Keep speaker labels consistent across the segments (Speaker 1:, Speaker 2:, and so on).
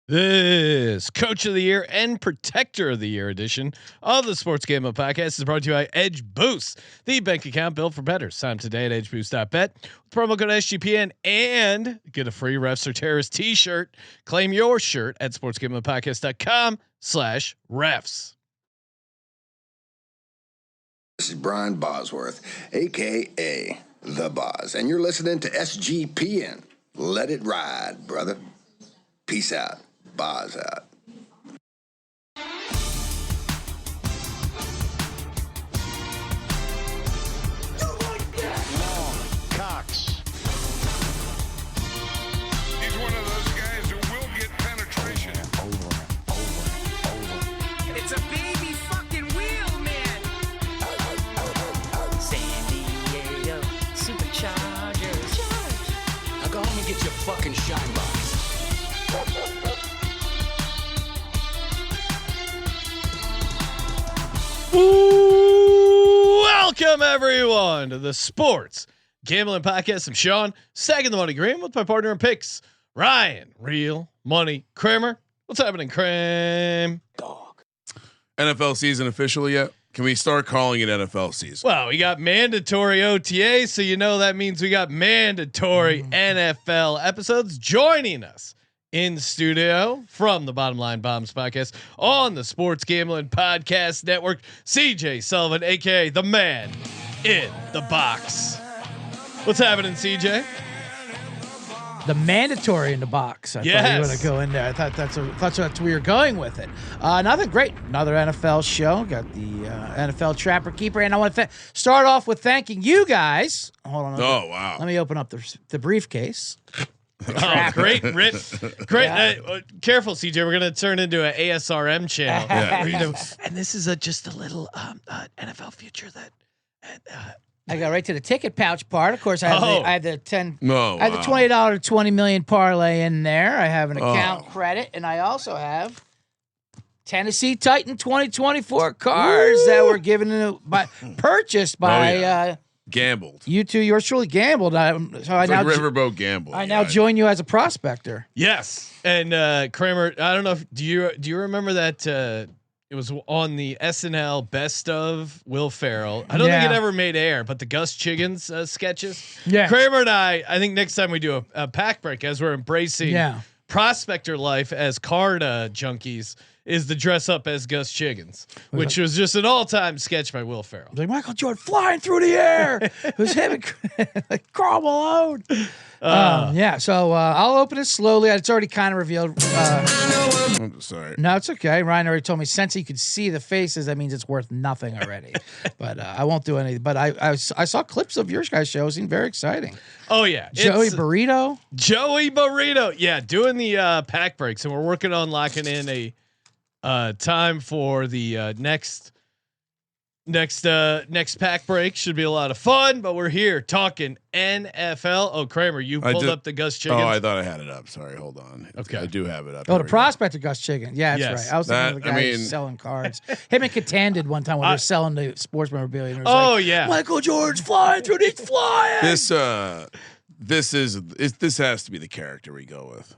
Speaker 1: This Coach of the Year and Protector of the Year edition of the Sports Gamble Podcast is brought to you by Edge Boost, the bank account built for bettors. Sign up today at edgeboost.bet with promo code SGPN and get a free Refs or Terrorists t-shirt. Claim your shirt at sportsgamblingpodcast.com/refs.
Speaker 2: This is Brian Bosworth, aka The Boz, and you're listening to SGPN. Let it ride, brother. Peace out. Boz out.
Speaker 3: Cox. He's one of those guys who will get penetration.
Speaker 4: Over.
Speaker 5: It's a baby fucking wheel, man. San Diego Superchargers.
Speaker 4: Now go home and get your fucking shine box.
Speaker 1: Welcome everyone to the Sports Gambling Podcast. I'm Sean, stacking the money green with my partner in picks, Ryan, Real Money Kramer. What's happening, Kramer?
Speaker 4: Dog.
Speaker 6: NFL season official yet? Can we start calling it NFL season?
Speaker 1: Well, we got mandatory OTA, so you know that means we got mandatory NFL episodes. Joining us in studio from the Bottom Line Bombs podcast on the Sports Gambling Podcast Network, CJ Sullivan, aka the man in the box. What's happening, CJ?
Speaker 7: The mandatory in the box. I thought you were going to go in there. I thought that's where you're going with it. Nothing great. Another NFL show. Got the NFL Trapper Keeper, and I want to start off with thanking you guys. Hold on.
Speaker 6: Oh wow!
Speaker 7: Let me open up the briefcase.
Speaker 1: Oh, great, great. Yeah. Careful, CJ. We're gonna turn into an ASRM channel. And this is just a little NFL future that.
Speaker 7: I got right to the ticket pouch part. Of course, I have the $20 $20 million parlay in there. I have an account credit, and I also have Tennessee Titan 2024 cars that were purchased by
Speaker 6: gambled.
Speaker 7: You two, yours truly gambled. So I now
Speaker 6: Riverboat gamble.
Speaker 7: I now join you as a prospector.
Speaker 1: Yes, and Kramer, I don't know if do you remember that it was on the SNL Best of Will Ferrell. I don't think it ever made air, but the Gus Chiggins sketches. Yeah, Kramer and I think next time we do a pack break, as we're embracing prospector life as card junkies, is to dress up as Gus Chiggins, which was just an all-time sketch by Will Ferrell.
Speaker 7: Like Michael Jordan flying through the air. It was him and Carl Malone. So I'll open it slowly. It's already kind of revealed.
Speaker 6: I'm sorry.
Speaker 7: No, it's okay. Ryan already told me since you could see the faces, that means it's worth nothing already. But I won't do anything. But I saw clips of your guys' show. It seemed very exciting.
Speaker 1: Oh yeah,
Speaker 7: Joey Burrito.
Speaker 1: Yeah, doing the pack breaks, and we're working on locking in a time for the next pack break. Should be a lot of fun, but we're here talking NFL. Oh, Kramer, you pulled up the Gus Chiggins.
Speaker 6: Oh, I thought I had it up. Sorry, hold on. Okay, I do have it up.
Speaker 7: Oh, the prospector Gus Chiggins. Yeah, that's right. I was thinking of the guy selling cards. Him and Catan did one time when they were selling the sports memorabilia.
Speaker 1: Yeah,
Speaker 7: Michael Jordan's flying through. He's flying.
Speaker 6: This has to be the character we go with.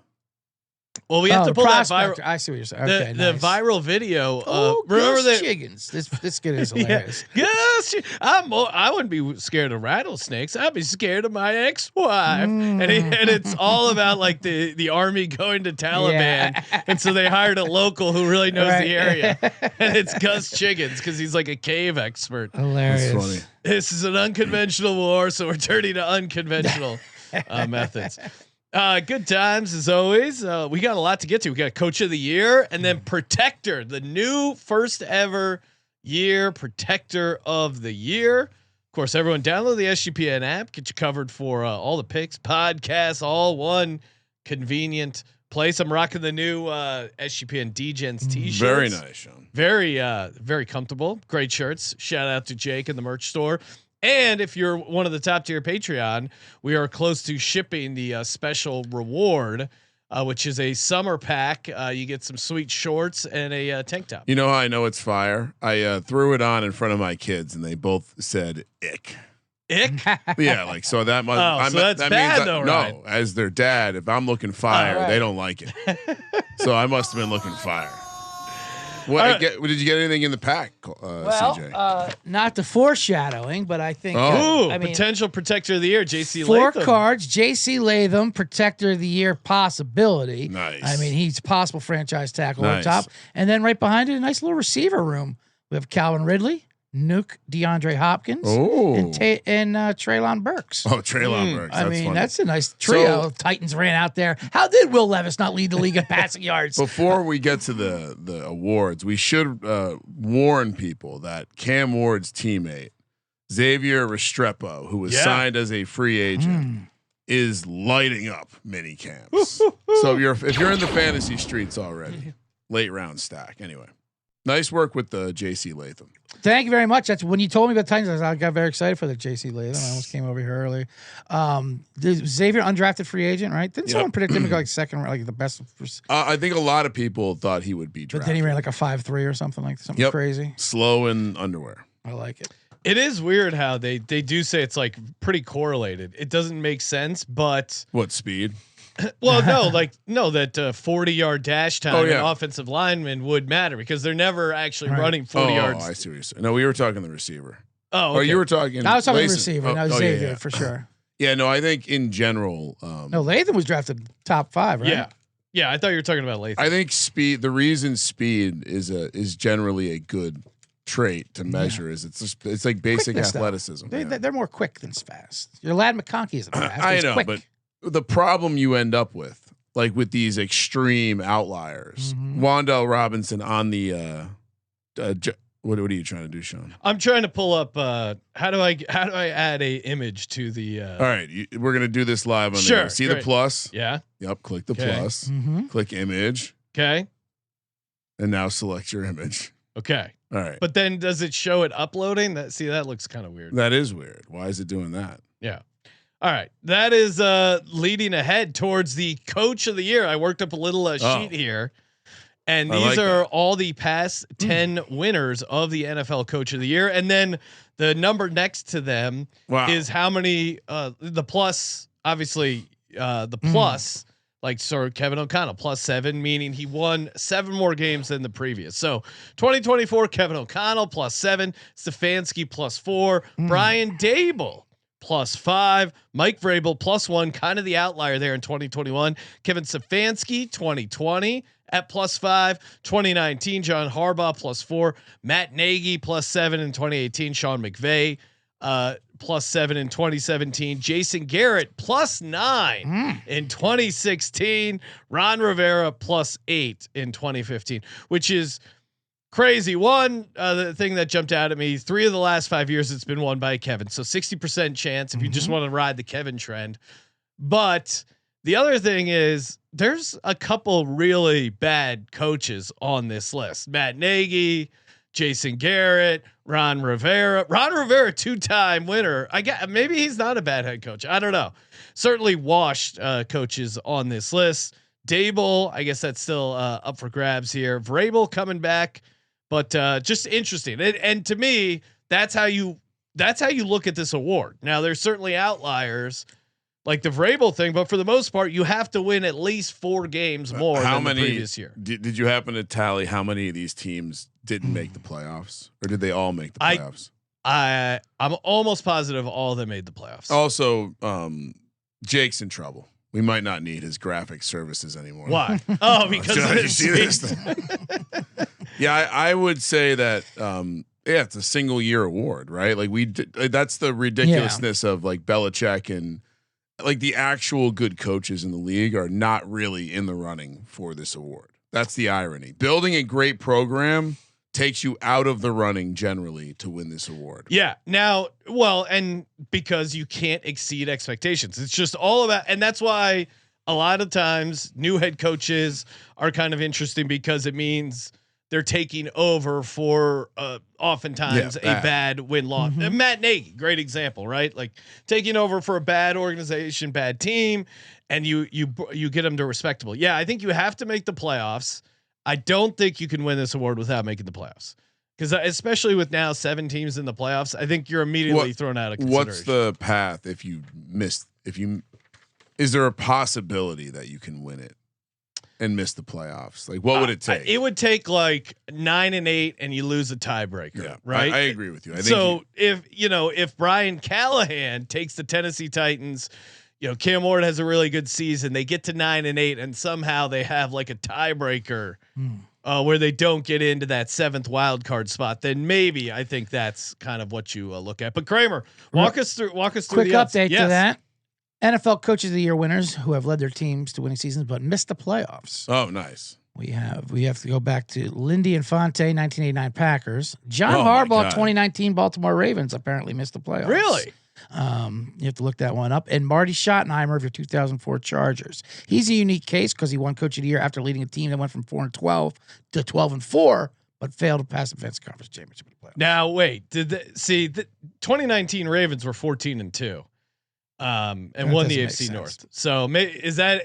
Speaker 1: Well, we have to pull that viral.
Speaker 7: I see what you're saying. Okay,
Speaker 1: the viral video.
Speaker 7: Remember that Chiggins? This kid is hilarious.
Speaker 1: Yes, I wouldn't be scared of rattlesnakes. I'd be scared of my ex-wife. And it's all about like the army going to Taliban, and so they hired a local who really knows the area, and it's Gus Chiggins because he's like a cave expert.
Speaker 7: Hilarious.
Speaker 6: That's funny.
Speaker 1: This is an unconventional war, so we're turning to unconventional methods. Good times as always. We got a lot to get to. We got Coach of the Year and then Protector, the new first ever year Protector of the Year. Of course, everyone download the SGPN app. Get you covered for all the picks, podcasts, all one convenient place. I'm rocking the new SGPN D-Gens t-shirts.
Speaker 6: Very nice, Sean.
Speaker 1: Very comfortable. Great shirts. Shout out to Jake in the merch store. And if you're one of the top tier Patreon, we are close to shipping the special reward, which is a summer pack. You get some sweet shorts and a tank top.
Speaker 6: You know how I know it's fire? I threw it on in front of my kids, and they both said "ick."
Speaker 1: Ick?
Speaker 6: Yeah, like so that must.
Speaker 1: So that's
Speaker 6: that
Speaker 1: bad
Speaker 6: means
Speaker 1: though,
Speaker 6: no,
Speaker 1: right?
Speaker 6: As their dad, if I'm looking fire, they don't like it. So I must have been looking fire. What
Speaker 1: Right.
Speaker 6: did you get anything in the pack, CJ?
Speaker 7: Not the foreshadowing, but I think.
Speaker 1: Ooh,
Speaker 7: I mean,
Speaker 1: potential protector of the year, JC
Speaker 7: four
Speaker 1: Latham.
Speaker 7: cards. JC Latham, protector of the year possibility.
Speaker 6: Nice.
Speaker 7: I mean, he's a possible franchise tackle
Speaker 6: Nice.
Speaker 7: on top, and then right behind it, a nice little receiver room. We have Calvin Ridley, Nuke, DeAndre Hopkins, and Treylon Burks.
Speaker 6: Oh, Treylon Burks.
Speaker 7: I
Speaker 6: That's
Speaker 7: mean,
Speaker 6: funny.
Speaker 7: that's a nice trio.
Speaker 6: So-
Speaker 7: Titans ran out there. How did Will Levis not lead the league in passing yards?
Speaker 6: Before we get to the awards, we should warn people that Cam Ward's teammate, Xavier Restrepo, who was signed as a free agent, is lighting up mini camps. So if you're in the fantasy streets already, late round stack. Anyway, nice work with the JC Latham.
Speaker 7: Thank you very much. That's when you told me about Titans. I got very excited for the JC Latham. I almost came over here early. Xavier, undrafted free agent, right? Didn't someone predict him to go like second, like the best?
Speaker 6: I think a lot of people thought he would be
Speaker 7: But
Speaker 6: drafted.
Speaker 7: then he ran like a 5.3 or something crazy.
Speaker 6: Slow in underwear.
Speaker 7: I like it.
Speaker 1: It is weird how they do say it's like pretty correlated. It doesn't make sense, but
Speaker 6: What speed?
Speaker 1: well, no, that 40-yard dash time
Speaker 6: Oh, yeah.
Speaker 1: and offensive lineman would matter because they're never actually running 40 yards.
Speaker 6: I see what you're saying. No, we were talking the receiver.
Speaker 1: Oh,
Speaker 6: Or
Speaker 1: okay.
Speaker 6: you were talking.
Speaker 7: I was talking
Speaker 6: Layson.
Speaker 7: receiver. No,
Speaker 6: yeah,
Speaker 7: Xavier
Speaker 6: yeah.
Speaker 7: for sure.
Speaker 6: Yeah, no, I think in general,
Speaker 7: No, Latham was drafted top 5, right?
Speaker 1: Yeah. I thought you were talking about Latham.
Speaker 6: I think speed. The reason speed is generally a good trait to measure is it's like basic
Speaker 7: Quickness, though.
Speaker 6: athleticism.
Speaker 7: They're more quick than fast. Your Lad McConkey isn't fast.
Speaker 6: I
Speaker 7: He's
Speaker 6: know,
Speaker 7: quick.
Speaker 6: but the problem you end up with, like with these extreme outliers, Wandell Robinson on the what are you trying to do, Sean?
Speaker 1: I'm trying to pull up. How do I add a image to the?
Speaker 6: All right, we're gonna do this live on
Speaker 1: Sure,
Speaker 6: the see
Speaker 1: great.
Speaker 6: the plus.
Speaker 1: Yeah.
Speaker 6: Yep, click the
Speaker 1: Okay.
Speaker 6: plus.
Speaker 7: Mm-hmm.
Speaker 6: Click image,
Speaker 1: Okay.
Speaker 6: and now select your image.
Speaker 1: Okay.
Speaker 6: All right,
Speaker 1: But then does it show it uploading? That looks kind of weird.
Speaker 6: that is weird. Why is it doing that?
Speaker 1: Yeah. All right. That is leading ahead towards the coach of the year. I worked up a little sheet here. And
Speaker 6: I
Speaker 1: these
Speaker 6: like
Speaker 1: are all the past 10 winners of the NFL coach of the year. And then the number next to them is how many the plus, obviously the plus, like Sir Kevin O'Connell +7, meaning he won 7 more games than the previous. So 2024 Kevin O'Connell +7, Stefanski +4, Brian Dable +5, Mike Vrabel +1, kind of the outlier there in 2021. Kevin Stefanski 2020 at +5, 2019 John Harbaugh +4, Matt Nagy +7 in 2018, Sean McVay +7 in 2017, Jason Garrett +9 in 2016, Ron Rivera +8 in 2015, which is crazy. The thing that jumped out at me, 3 of the last 5 years it's been won by Kevin. So 60% chance if you just want to ride the Kevin trend. But the other thing is there's a couple really bad coaches on this list. Matt Nagy, Jason Garrett, Ron Rivera, 2-time winner. Maybe he's not a bad head coach. I don't know. Certainly washed coaches on this list. Dable, I guess that's still up for grabs here. Vrabel coming back. But just interesting, and to me, that's how you look at this award. Now, there's certainly outliers, like the Vrabel thing, but for the most part, you have to win at least 4 games more than the previous year.
Speaker 6: Did you happen to tally how many of these teams didn't make the playoffs, or did they all make the playoffs?
Speaker 1: I'm almost positive all of them made the playoffs.
Speaker 6: Also, Jake's in trouble. We might not need his graphic services anymore.
Speaker 1: Why? Oh, because of
Speaker 6: you
Speaker 1: his
Speaker 6: see this? Yeah, I would say that. It's a single year award, right? Like that's the ridiculousness of like Belichick and like the actual good coaches in the league are not really in the running for this award. That's the irony. Building a great program takes you out of the running generally to win this award.
Speaker 1: Yeah. Now, and because you can't exceed expectations, it's just all about, and that's why a lot of times new head coaches are kind of interesting because it means they're taking over for oftentimes a bad win-loss. Matt Nagy, great example, right? Like taking over for a bad organization, bad team, and you get them to respectable. Yeah, I think you have to make the playoffs. I don't think you can win this award without making the playoffs, because especially with now 7 teams in the playoffs, I think you're immediately thrown out of consideration.
Speaker 6: What's the path if you missed? Is there a possibility that you can win it? and miss the playoffs? Like, what would it take?
Speaker 1: It would take like 9-8, and you lose a tiebreaker.
Speaker 6: Yeah,
Speaker 1: right.
Speaker 6: I agree with you. I think
Speaker 1: so. If Brian Callahan takes the Tennessee Titans, Cam Ward has a really good season. They get to 9-8, and somehow they have like a tiebreaker where they don't get into that 7th wild card spot. Then maybe I think that's kind of what you look at. But Kramer, walk us through.
Speaker 7: Quick update to that. NFL Coaches of the Year winners who have led their teams to winning seasons but missed the playoffs.
Speaker 6: Oh, nice.
Speaker 7: We have to go back to Lindy Infante, 1989 Packers. John Harbaugh, 2019 Baltimore Ravens apparently missed the playoffs.
Speaker 1: Really?
Speaker 7: You have to look that one up. And Marty Schottenheimer of your 2004 Chargers. He's a unique case because he won Coach of the Year after leading a team that went from 4-12 to 12-4, but failed to pass the Defensive Conference Championship in the playoffs.
Speaker 1: Now wait, the 2019 Ravens were 14-2. And
Speaker 7: that
Speaker 1: won the
Speaker 7: doesn't
Speaker 1: AFC
Speaker 7: make
Speaker 1: North.
Speaker 7: sense.
Speaker 1: So is that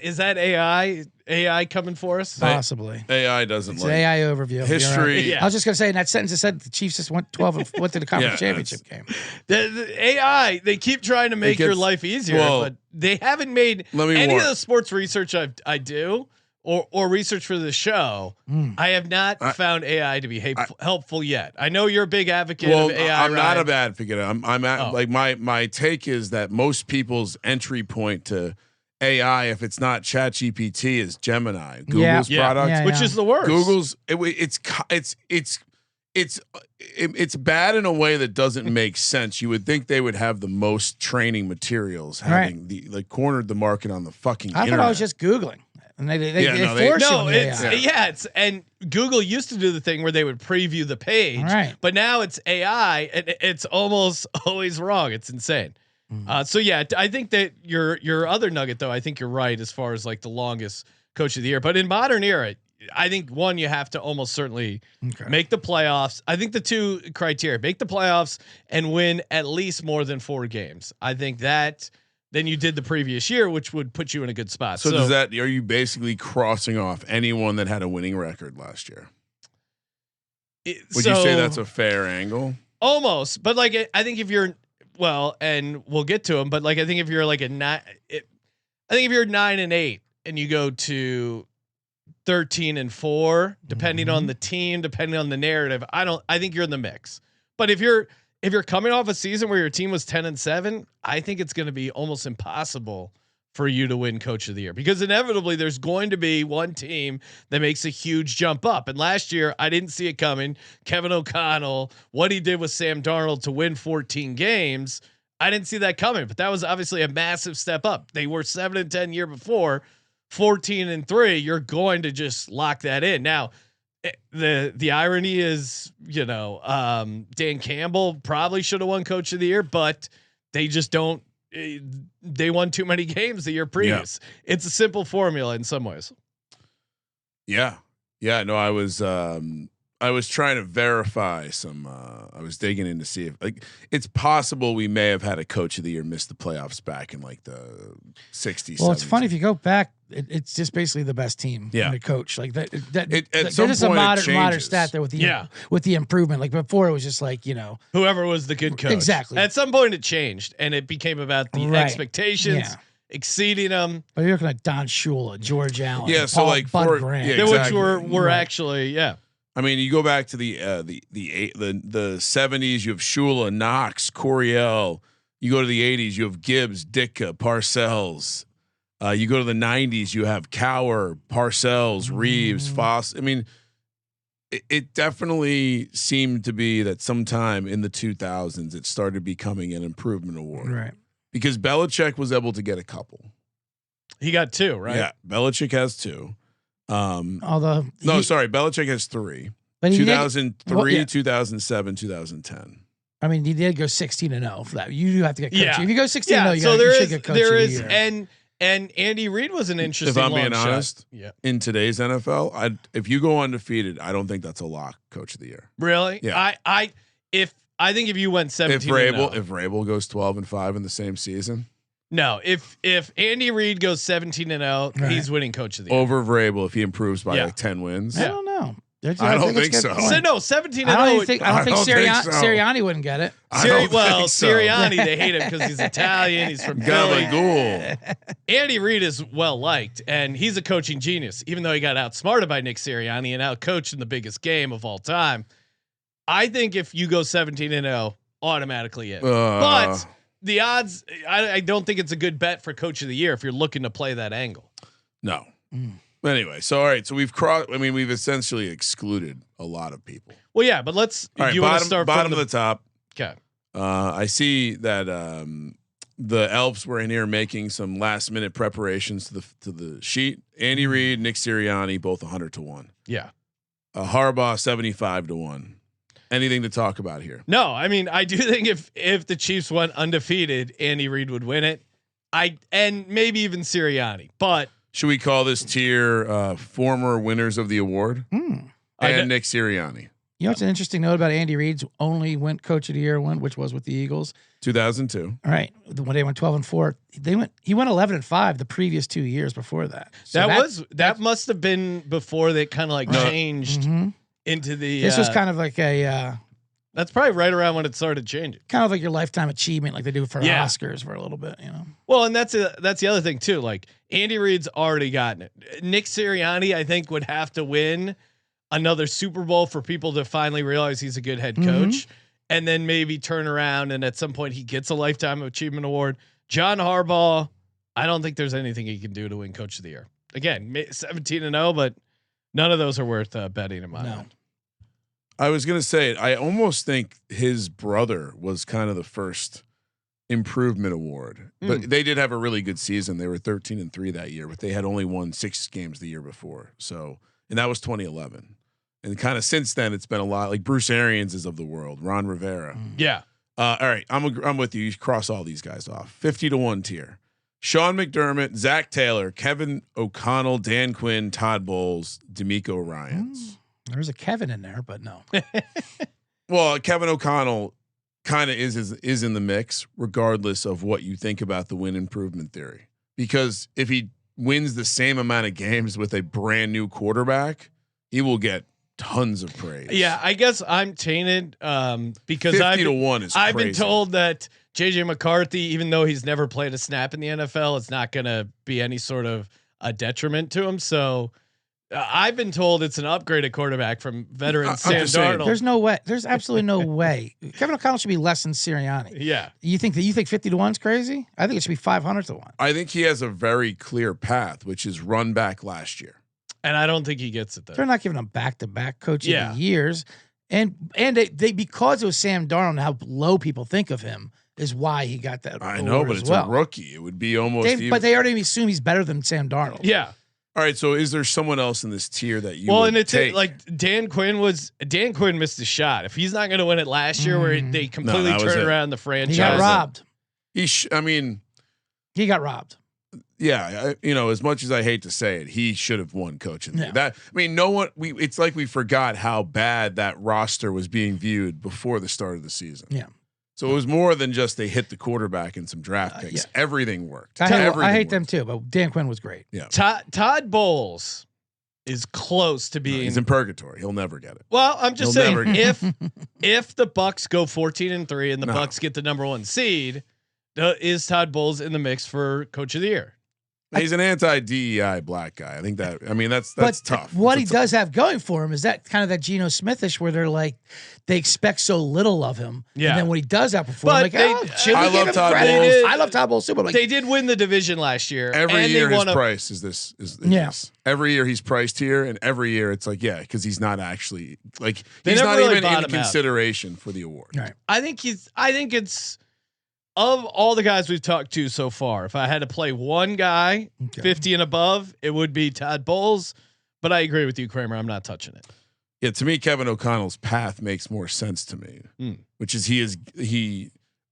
Speaker 1: AI coming for us?
Speaker 7: Possibly.
Speaker 6: AI doesn't
Speaker 7: It's
Speaker 6: like
Speaker 7: an AI overview.
Speaker 6: history.
Speaker 7: You're right.
Speaker 1: Yeah.
Speaker 7: I was just going to say in that sentence, it said the Chiefs just went 12 and went to the conference championship game.
Speaker 1: The AI, they keep trying to make your life easier, but they haven't made any of the sports research I do or research for the show. I have not found AI to be helpful yet. I know you're a big advocate of AI.
Speaker 6: I'm not a bad advocate. Like my take is that most people's entry point to AI, if it's not ChatGPT, is Gemini, Google's product,
Speaker 1: which is the worst.
Speaker 6: Google's it's bad in a way that doesn't make sense. You would think they would have the most training materials, having cornered the market on the fucking internet.
Speaker 7: I thought I was just Googling. And they force
Speaker 1: it's and Google used to do the thing where they would preview the page, but now it's AI and it's almost always wrong. It's insane. So yeah, I think that your other nugget though, I think you're right as far as like the longest coach of the year. But in modern era, I think one, you have to almost certainly make the playoffs. I think the two criteria: make the playoffs and win at least more than 4 games. I think that. Than you did the previous year, which would put you in a good spot.
Speaker 6: So does that? Are you basically crossing off anyone that had a winning record last year? Would you say that's a fair angle?
Speaker 1: Almost, but like I think if you're and we'll get to them, but like I think if you're like I think if you're 9-8 and you go to 13-4, depending on the team, depending on the narrative, I think you're in the mix. But if you're coming off a season where your team was 10-7, I think it's going to be almost impossible for you to win Coach of the Year because inevitably there's going to be one team that makes a huge jump up. And last year I didn't see it coming. Kevin O'Connell, what he did with Sam Darnold to win 14 games, I didn't see that coming. But that was obviously a massive step up. They were 7-10 year before, 14-3. You're going to just lock that in now. The irony is, Dan Campbell probably should have won Coach of the Year, but they just don't. They won too many games the year previous. Yeah. It's a simple formula in some ways.
Speaker 6: Yeah. No, I was trying to verify some. I was digging in to see if it's possible we may have had a Coach of the Year miss the playoffs back in like the 60s.
Speaker 7: Well, it's funny if you go back. It's just basically the best team. Yeah, the coach like that.
Speaker 6: At some point,
Speaker 7: a modern stat there with the improvement. Like before, it was just like
Speaker 1: whoever was the good coach.
Speaker 7: Exactly.
Speaker 1: At some point, it changed and it became about the expectations. Exceeding them.
Speaker 7: But you're looking at Don Shula, George Allen,
Speaker 6: so like
Speaker 7: Bud Grant,
Speaker 1: which were actually
Speaker 6: I mean, you go back to the 70s. You have Shula, Knox, Coryell. You go to the 80s. You have Gibbs, Ditka, Parcells. You go to the 90s. You have Cower, Parcells, Reeves, Foss. I mean, it definitely seemed to be that sometime in the 2000s it started becoming an improvement award,
Speaker 7: right?
Speaker 6: Because Belichick was able to get a couple.
Speaker 1: He got 2, right?
Speaker 6: Yeah, Belichick has 2. Belichick has 3. But 2003, 2007, 2010.
Speaker 7: I mean, he did go 16-0 for that. You do have to get coach.
Speaker 1: Yeah.
Speaker 7: If you go 16-0, you should get coach.
Speaker 1: There is, and Andy Reid was an interesting.
Speaker 6: If I'm being honest,
Speaker 1: in
Speaker 6: today's NFL, if you go undefeated, I don't think that's a lock Coach of the Year.
Speaker 1: Really?
Speaker 6: Yeah.
Speaker 1: I think if you went 17,
Speaker 6: if Vrabel goes 12-5 in the same season.
Speaker 1: No, if Andy Reid goes 17-0, he's winning Coach of the Year
Speaker 6: over Vrabel if he improves by like 10 wins.
Speaker 7: I don't know.
Speaker 6: I don't think so.
Speaker 1: No, 17 and
Speaker 7: I
Speaker 1: 0.
Speaker 7: don't think
Speaker 6: so.
Speaker 7: Sirianni wouldn't get it.
Speaker 1: Sirianni, they hate him because he's Italian. He's from Philly.
Speaker 6: Gabagool.
Speaker 1: Andy Reid is well liked, and he's a coaching genius. Even though he got outsmarted by Nick Sirianni and outcoached in the biggest game of all time, I think if you go 17 and 0, automatically in. But the odds, I don't think it's a good bet for Coach of the Year if you're looking to play that angle.
Speaker 6: No. Anyway, so all right, so we've we've essentially excluded a lot of people.
Speaker 1: Well, yeah, but let's.
Speaker 6: All right,
Speaker 1: you want to start
Speaker 6: bottom
Speaker 1: from
Speaker 6: of the top.
Speaker 1: Okay.
Speaker 6: I see that the Elves were in here making some last minute preparations to the sheet. Andy Reid, Nick Sirianni, both 100 to 1.
Speaker 1: Yeah.
Speaker 6: Harbaugh 75 to 1. Anything to talk about here?
Speaker 1: No, I mean, I do think if the Chiefs went undefeated, Andy Reid would win it. And maybe even Sirianni, but.
Speaker 6: Should we call this tier former winners of the award? And Nick Sirianni.
Speaker 7: You know what's an interesting note about Andy Reid's only went Coach of the Year one, which was with the Eagles,
Speaker 6: 2002.
Speaker 7: All right, when they went 12-4, he went 11-5 the previous 2 years before that. So
Speaker 1: that must have been before they kind of like changed into the.
Speaker 7: This was kind of like a.
Speaker 1: That's probably right around when it started changing.
Speaker 7: Kind of like your lifetime achievement, like they do for Oscars for a little bit,
Speaker 1: Well, and that's the other thing too. Like Andy Reid's already gotten it. Nick Sirianni, I think, would have to win another Super Bowl for people to finally realize he's a good head coach, and then maybe turn around and at some point he gets a lifetime achievement award. John Harbaugh, I don't think there's anything he can do to win Coach of the Year. Again, 17 and 0, but none of those are worth betting in my mind.
Speaker 6: I was going to say, I almost think his brother was kind of the first improvement award, but they did have a really good season. They were 13-3 that year, but they had only won 6 games the year before. So, and that was 2011. And kind of since then, it's been a lot like Bruce Arians is of the world, Ron Rivera.
Speaker 1: Yeah.
Speaker 6: All right. I'm with you. You cross all these guys off. 50 to 1 tier. Sean McDermott, Zach Taylor, Kevin O'Connell, Dan Quinn, Todd Bowles, D'Amico Ryans.
Speaker 7: There's a Kevin in there, but no.
Speaker 6: Well, Kevin O'Connell kind of is in the mix, regardless of what you think about the win improvement theory. Because if he wins the same amount of games with a brand new quarterback, he will get tons of praise.
Speaker 1: Yeah, I guess I'm tainted because
Speaker 6: 50 to 1 is
Speaker 1: I've
Speaker 6: crazy.
Speaker 1: been told that JJ McCarthy, even though he's never played a snap in the NFL, it's not going to be any sort of a detriment to him. So I've been told it's an upgraded quarterback from veteran Sam Darnold.
Speaker 7: There's no way. There's absolutely no way. Kevin O'Connell should be less than Sirianni.
Speaker 1: Yeah.
Speaker 7: You think 50 to 1's crazy? I think it should be 500 to 1.
Speaker 6: I think he has a very clear path, which is run back last year.
Speaker 1: And I don't think he gets it though.
Speaker 7: They're not giving him back-to-back coach of the years. And they because it was Sam Darnold and how low people think of him is why he got that.
Speaker 6: I know, but it's a rookie. It would be almost
Speaker 7: but they already assume he's better than Sam Darnold.
Speaker 1: Yeah.
Speaker 6: All right, so is there someone else in this tier that you?
Speaker 1: Well,
Speaker 6: would
Speaker 1: and it's
Speaker 6: take?
Speaker 1: like Dan Quinn missed a shot. If he's not going to win it last year, where they completely
Speaker 6: that was
Speaker 1: turned
Speaker 6: it.
Speaker 1: around the franchise,
Speaker 7: He got robbed.
Speaker 6: He
Speaker 7: got robbed.
Speaker 6: Yeah, as much as I hate to say it, he should have won coach of the year.
Speaker 7: Yeah.
Speaker 6: No one. It's like we forgot how bad that roster was being viewed before the start of the season.
Speaker 7: Yeah.
Speaker 6: So it was more than just they hit the quarterback and some draft picks. Everything worked.
Speaker 7: I hate them too, but Dan Quinn was great.
Speaker 6: Yeah.
Speaker 1: Todd Bowles is close to being.
Speaker 6: He's in purgatory. He'll never get it.
Speaker 1: Well, I'm just saying if the Bucks go 14-3 and the Bucks get the number 1 seed, is Todd Bowles in the mix for Coach of the Year?
Speaker 6: He's an anti-DEI black guy. I think that's tough.
Speaker 7: What he does have going for him is that kind of that Geno Smithish where they're like they expect so little of him.
Speaker 1: Yeah.
Speaker 7: And then when he does outperform,
Speaker 1: But
Speaker 7: I love Todd Bowles. I love Todd Bowles too. But
Speaker 1: they did win the division last year.
Speaker 6: Every year his price is this. This. Every year he's priced here, and every year it's like because he's not actually like he's not even in consideration for the award.
Speaker 7: Right.
Speaker 1: I think it's. Of all the guys we've talked to so far, if I had to play one guy 50 and above, it would be Todd Bowles. But I agree with you, Kramer. I'm not touching it.
Speaker 6: Yeah, to me, Kevin O'Connell's path makes more sense to me, which is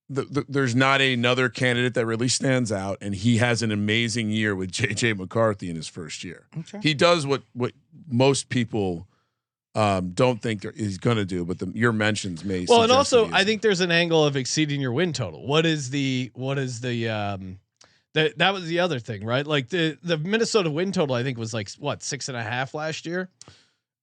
Speaker 6: there's not another candidate that really stands out, and he has an amazing year with JJ McCarthy in his first year. Okay. He does what most people don't think he's going to do, but your mentions may.
Speaker 1: Well, and also I think there's an angle of exceeding your win total. What is the that was the other thing, right? Like the Minnesota win total, I think was like what 6.5 last year.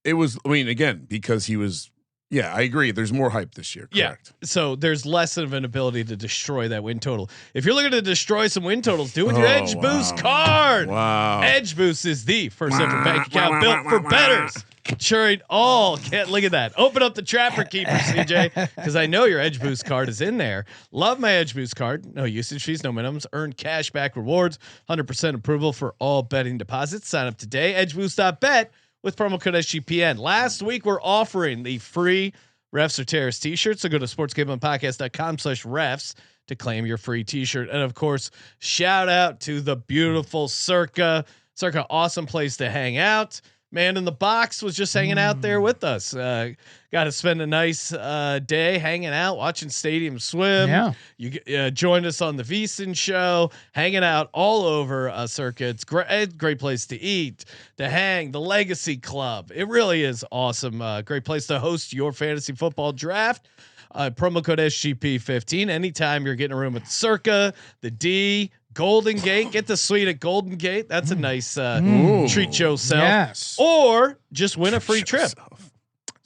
Speaker 6: it was. I mean, again, because he was. Yeah, I agree. There's more hype this year. Correct.
Speaker 1: Yeah. So there's less of an ability to destroy that win total. If you're looking to destroy some win totals, do it with your Edge Boost card.
Speaker 6: Wow.
Speaker 1: Edge Boost is the first ever bank account built for bettors. Ensuring all can't look at that. Open up the Trapper Keeper, CJ, because I know your Edge Boost card is in there. Love my Edge Boost card. No usage fees, no minimums. Earn cash back rewards. 100% approval for all betting deposits. Sign up today. EdgeBoost.bet. With promo code SGPN. Last week we're offering the free Refs or Terrorists t-shirt. So go to sportsgamblingpodcast.com/refs to claim your free t-shirt. And of course, shout out to the beautiful Circa. Circa, awesome place to hang out. Man in the Box was just hanging out there with us. Got to spend a nice day hanging out, watching Stadium Swim.
Speaker 7: Yeah.
Speaker 1: You joined us on the VSiN show, hanging out all over Circa. It's great place to eat, to hang. The Legacy Club. It really is awesome. Great place to host your fantasy football draft. Promo code SGP15. Anytime you're getting a room at Circa, the D. Golden Gate, get the suite at Golden Gate. That's a nice treat yourself.
Speaker 7: Yes.
Speaker 1: Or just win a free trip.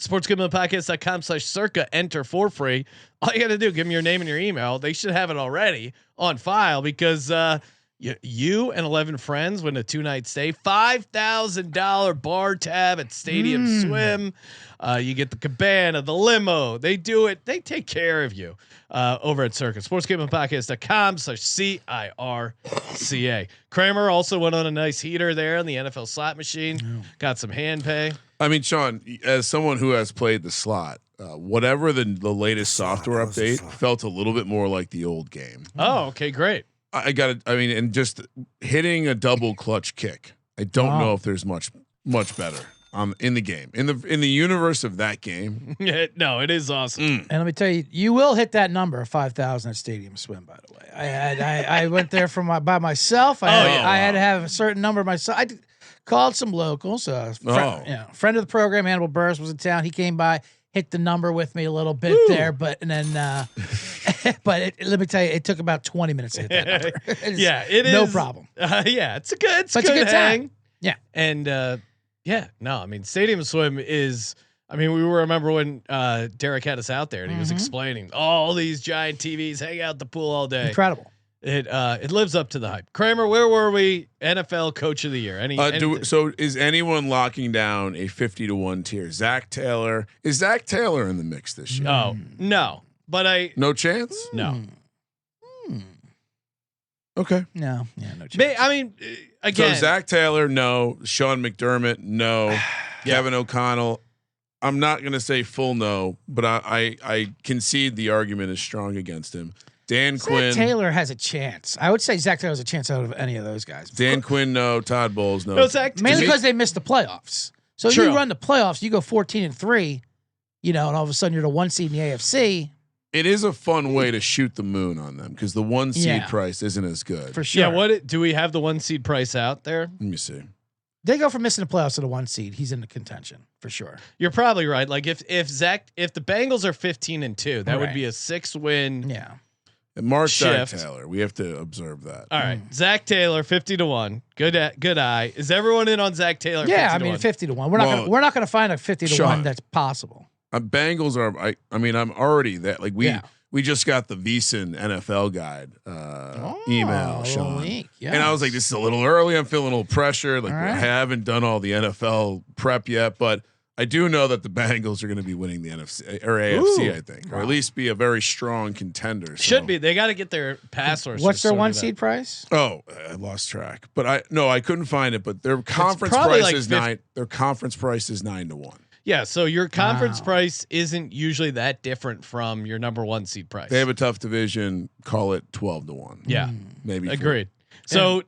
Speaker 1: Sportsgamblingpodcast.com/circa. Enter for free. All you got to do, give them your name and your email. They should have it already on file because you and 11 friends win a 2-night stay, $5,000 bar tab at Stadium Swim. You get the cabana, the limo. They do it. They take care of you over at Circa. Sportsgamblingpodcast.com/CIRCA. Kramer also went on a nice heater there on the NFL slot machine. Got some hand pay.
Speaker 6: I mean, Sean, as someone who has played the slot, whatever the latest software update felt a little bit more like the old game.
Speaker 1: Oh, okay, great.
Speaker 6: I got it. I mean, and just hitting a double clutch kick. I don't know if there's much better in the game, in the universe of that game.
Speaker 1: No, it is awesome.
Speaker 7: And let me tell you, you will hit that number of 5,000 at Stadium Swim. By the way, I went there by myself. I had to have a certain number myself. I called some locals. Friend of the program, Hannibal Burris, was in town. He came by, hit the number with me a little bit there, but let me tell you, it took about 20 minutes to hit that number.
Speaker 1: Yeah, it is
Speaker 7: no problem.
Speaker 1: Yeah, it's a good
Speaker 7: hang.
Speaker 1: time.
Speaker 7: Yeah,
Speaker 1: and I mean, Stadium Swim is. I mean, we remember when Derek had us out there and he was explaining all these giant TVs, hang out at the pool all day.
Speaker 7: Incredible.
Speaker 1: It lives up to the hype. Kramer, where were we? NFL Coach of the Year.
Speaker 6: So is anyone locking down a 50-1 tier? Zach Taylor, is Zach Taylor in the mix this year?
Speaker 1: Oh no, but
Speaker 6: no chance.
Speaker 1: No.
Speaker 6: Okay.
Speaker 7: No. Yeah. No chance.
Speaker 1: I mean, again,
Speaker 6: so Zach Taylor, no. Sean McDermott, no. Kevin O'Connell. I'm not going to say full no, but I concede the argument is strong against him. Dan Quinn.
Speaker 7: Taylor has a chance. I would say Zach Taylor has a chance out of any of those guys.
Speaker 6: Dan Quinn, no. Todd Bowles, no.
Speaker 7: Mainly because they missed the playoffs. So if you run the playoffs, you go 14-3, and all of a sudden you're the 1 seed in the AFC.
Speaker 6: It is a fun way to shoot the moon on them because the 1 seed price isn't as good.
Speaker 7: For sure.
Speaker 1: Yeah. Do we have the 1 seed price out there?
Speaker 6: Let me see.
Speaker 7: They go from missing the playoffs to the 1 seed. He's in the contention for sure.
Speaker 1: You're probably right. Like if the Bengals are 15-2, that would be a 6-win.
Speaker 7: Yeah.
Speaker 6: Mark Zach Taylor. We have to observe that.
Speaker 1: All right, Zach Taylor, 50-1. Good eye. Is everyone in on Zach Taylor?
Speaker 7: Yeah, 50-1. We're not gonna find a 50-1 that's possible.
Speaker 6: Bengals are. I'm already that. Like we just got the VSiN NFL guide email, Sean, and I was like, this is a little early. I'm feeling a little pressure. Like I haven't done all the NFL prep yet, but I do know that the Bengals are going to be winning the NFC or AFC, I think, or at least be a very strong contender. So.
Speaker 1: Should be. They got to get their pass rushers.
Speaker 7: What's their 1 seed price?
Speaker 6: Oh, I lost track, but I couldn't find it. But their conference price is 9. Their conference price is 9-1.
Speaker 1: Yeah, so your conference price isn't usually that different from your number 1 seed price.
Speaker 6: They have a tough division. Call it 12-1.
Speaker 1: Yeah,
Speaker 6: maybe.
Speaker 1: Agreed. So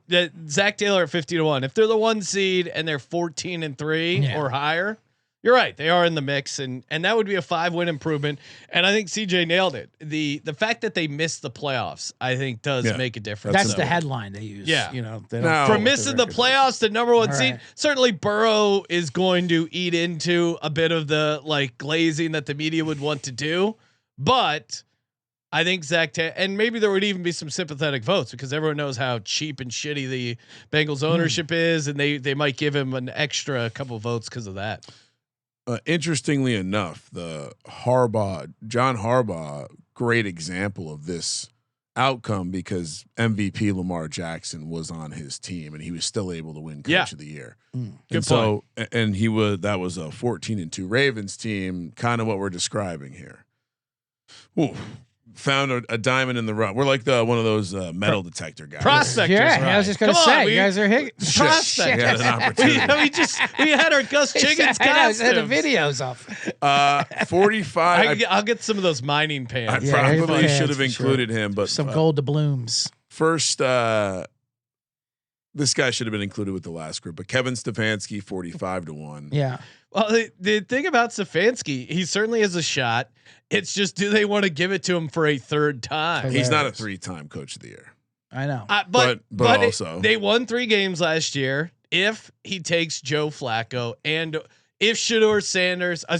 Speaker 1: Zach Taylor at 50-1. If they're the 1 seed and they're 14-3 or higher. You're right. They are in the mix, and that would be a 5-win improvement. And I think CJ nailed it. The fact that they missed the playoffs, I think, does make a difference.
Speaker 7: That's the headline they use.
Speaker 1: Yeah,
Speaker 7: from
Speaker 1: missing the playoffs to number 1 seed. Certainly, Burrow is going to eat into a bit of the glazing that the media would want to do, but I think and maybe there would even be some sympathetic votes because everyone knows how cheap and shitty the Bengals ownership is, and they might give him an extra couple votes because of that.
Speaker 6: interestingly enough, John Harbaugh, great example of this outcome because MVP Lamar Jackson was on his team and he was still able to win Coach of the Year.
Speaker 1: Good point.
Speaker 6: And that was a 14-2 Ravens team, kind of what we're describing here. Ooh, found a diamond in the rough. We're like one of those metal detector guys.
Speaker 1: Prospectors.
Speaker 7: Yeah, I was just gonna say, you guys are
Speaker 1: prospectors.
Speaker 6: We had an opportunity.
Speaker 1: we had our Gus Chiggins costumes.
Speaker 7: I had the videos up.
Speaker 6: 45.
Speaker 1: I'll get some of those mining pants.
Speaker 6: I probably should have included him, but
Speaker 7: some gold doubloons.
Speaker 6: First, this guy should have been included with the last group, but Kevin Stefanski, 45-1.
Speaker 7: Yeah.
Speaker 1: Well, the thing about Stefanski, he certainly has a shot. It's just, do they want to give it to him for a third time?
Speaker 6: He's not a 3-time Coach of the Year.
Speaker 7: I know.
Speaker 6: But also
Speaker 1: they won 3 games last year. If he takes Joe Flacco and if Shador Sanders, I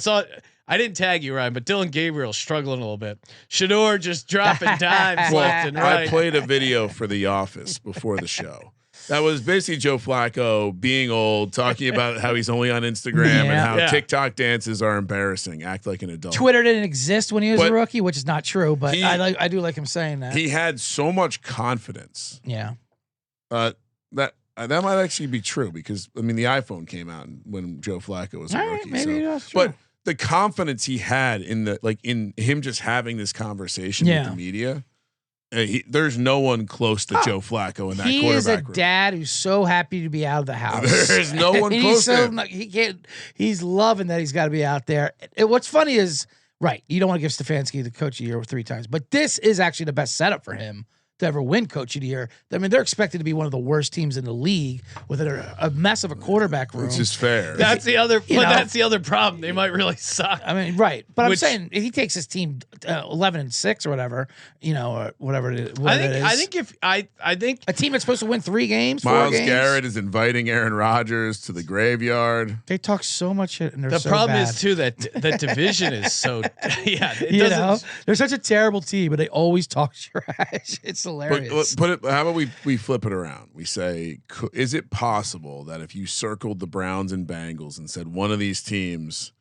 Speaker 1: didn't tag you, Ryan, but Dylan Gabriel struggling a little bit. Shador just dropping dimes left and right.
Speaker 6: I played a video for The Office before the show. That was basically Joe Flacco being old, talking about how he's only on Instagram and how TikTok dances are embarrassing. Act like an adult.
Speaker 7: Twitter didn't exist when he was a rookie, which is not true, but I do like him saying that.
Speaker 6: He had so much confidence.
Speaker 7: Yeah.
Speaker 6: That might actually be true because the iPhone came out when Joe Flacco was a rookie.
Speaker 7: Maybe that's true.
Speaker 6: But the confidence he had in him just having this conversation with the media. There's no one close to Joe Flacco in that quarterback room. He is a
Speaker 7: dad who's so happy to be out of the house.
Speaker 6: There's no one close to him.
Speaker 7: He can't. He's loving that he's got to be out there. What's funny is, you don't want to give Stefanski the Coach of the Year 3 times, but this is actually the best setup for him to ever win Coach of the Year. They're expected to be one of the worst teams in the league with a mess of a quarterback room.
Speaker 6: Which is fair.
Speaker 1: That's the other. That's the other problem. They might really suck.
Speaker 7: Right. But I'm saying if he takes his team 11-6 or whatever, or whatever it is.
Speaker 1: I think
Speaker 7: a team that's supposed to win 3 games.
Speaker 6: Miles
Speaker 7: 4 games.
Speaker 6: Garrett is inviting Aaron Rodgers to the graveyard.
Speaker 7: They talk so much shit, and
Speaker 1: the problem is too that the division is so.
Speaker 7: They're such a terrible team, but they always talk trash. It's hilarious.
Speaker 6: How about we flip it around? We say, is it possible that if you circled the Browns and Bengals and said one of these teams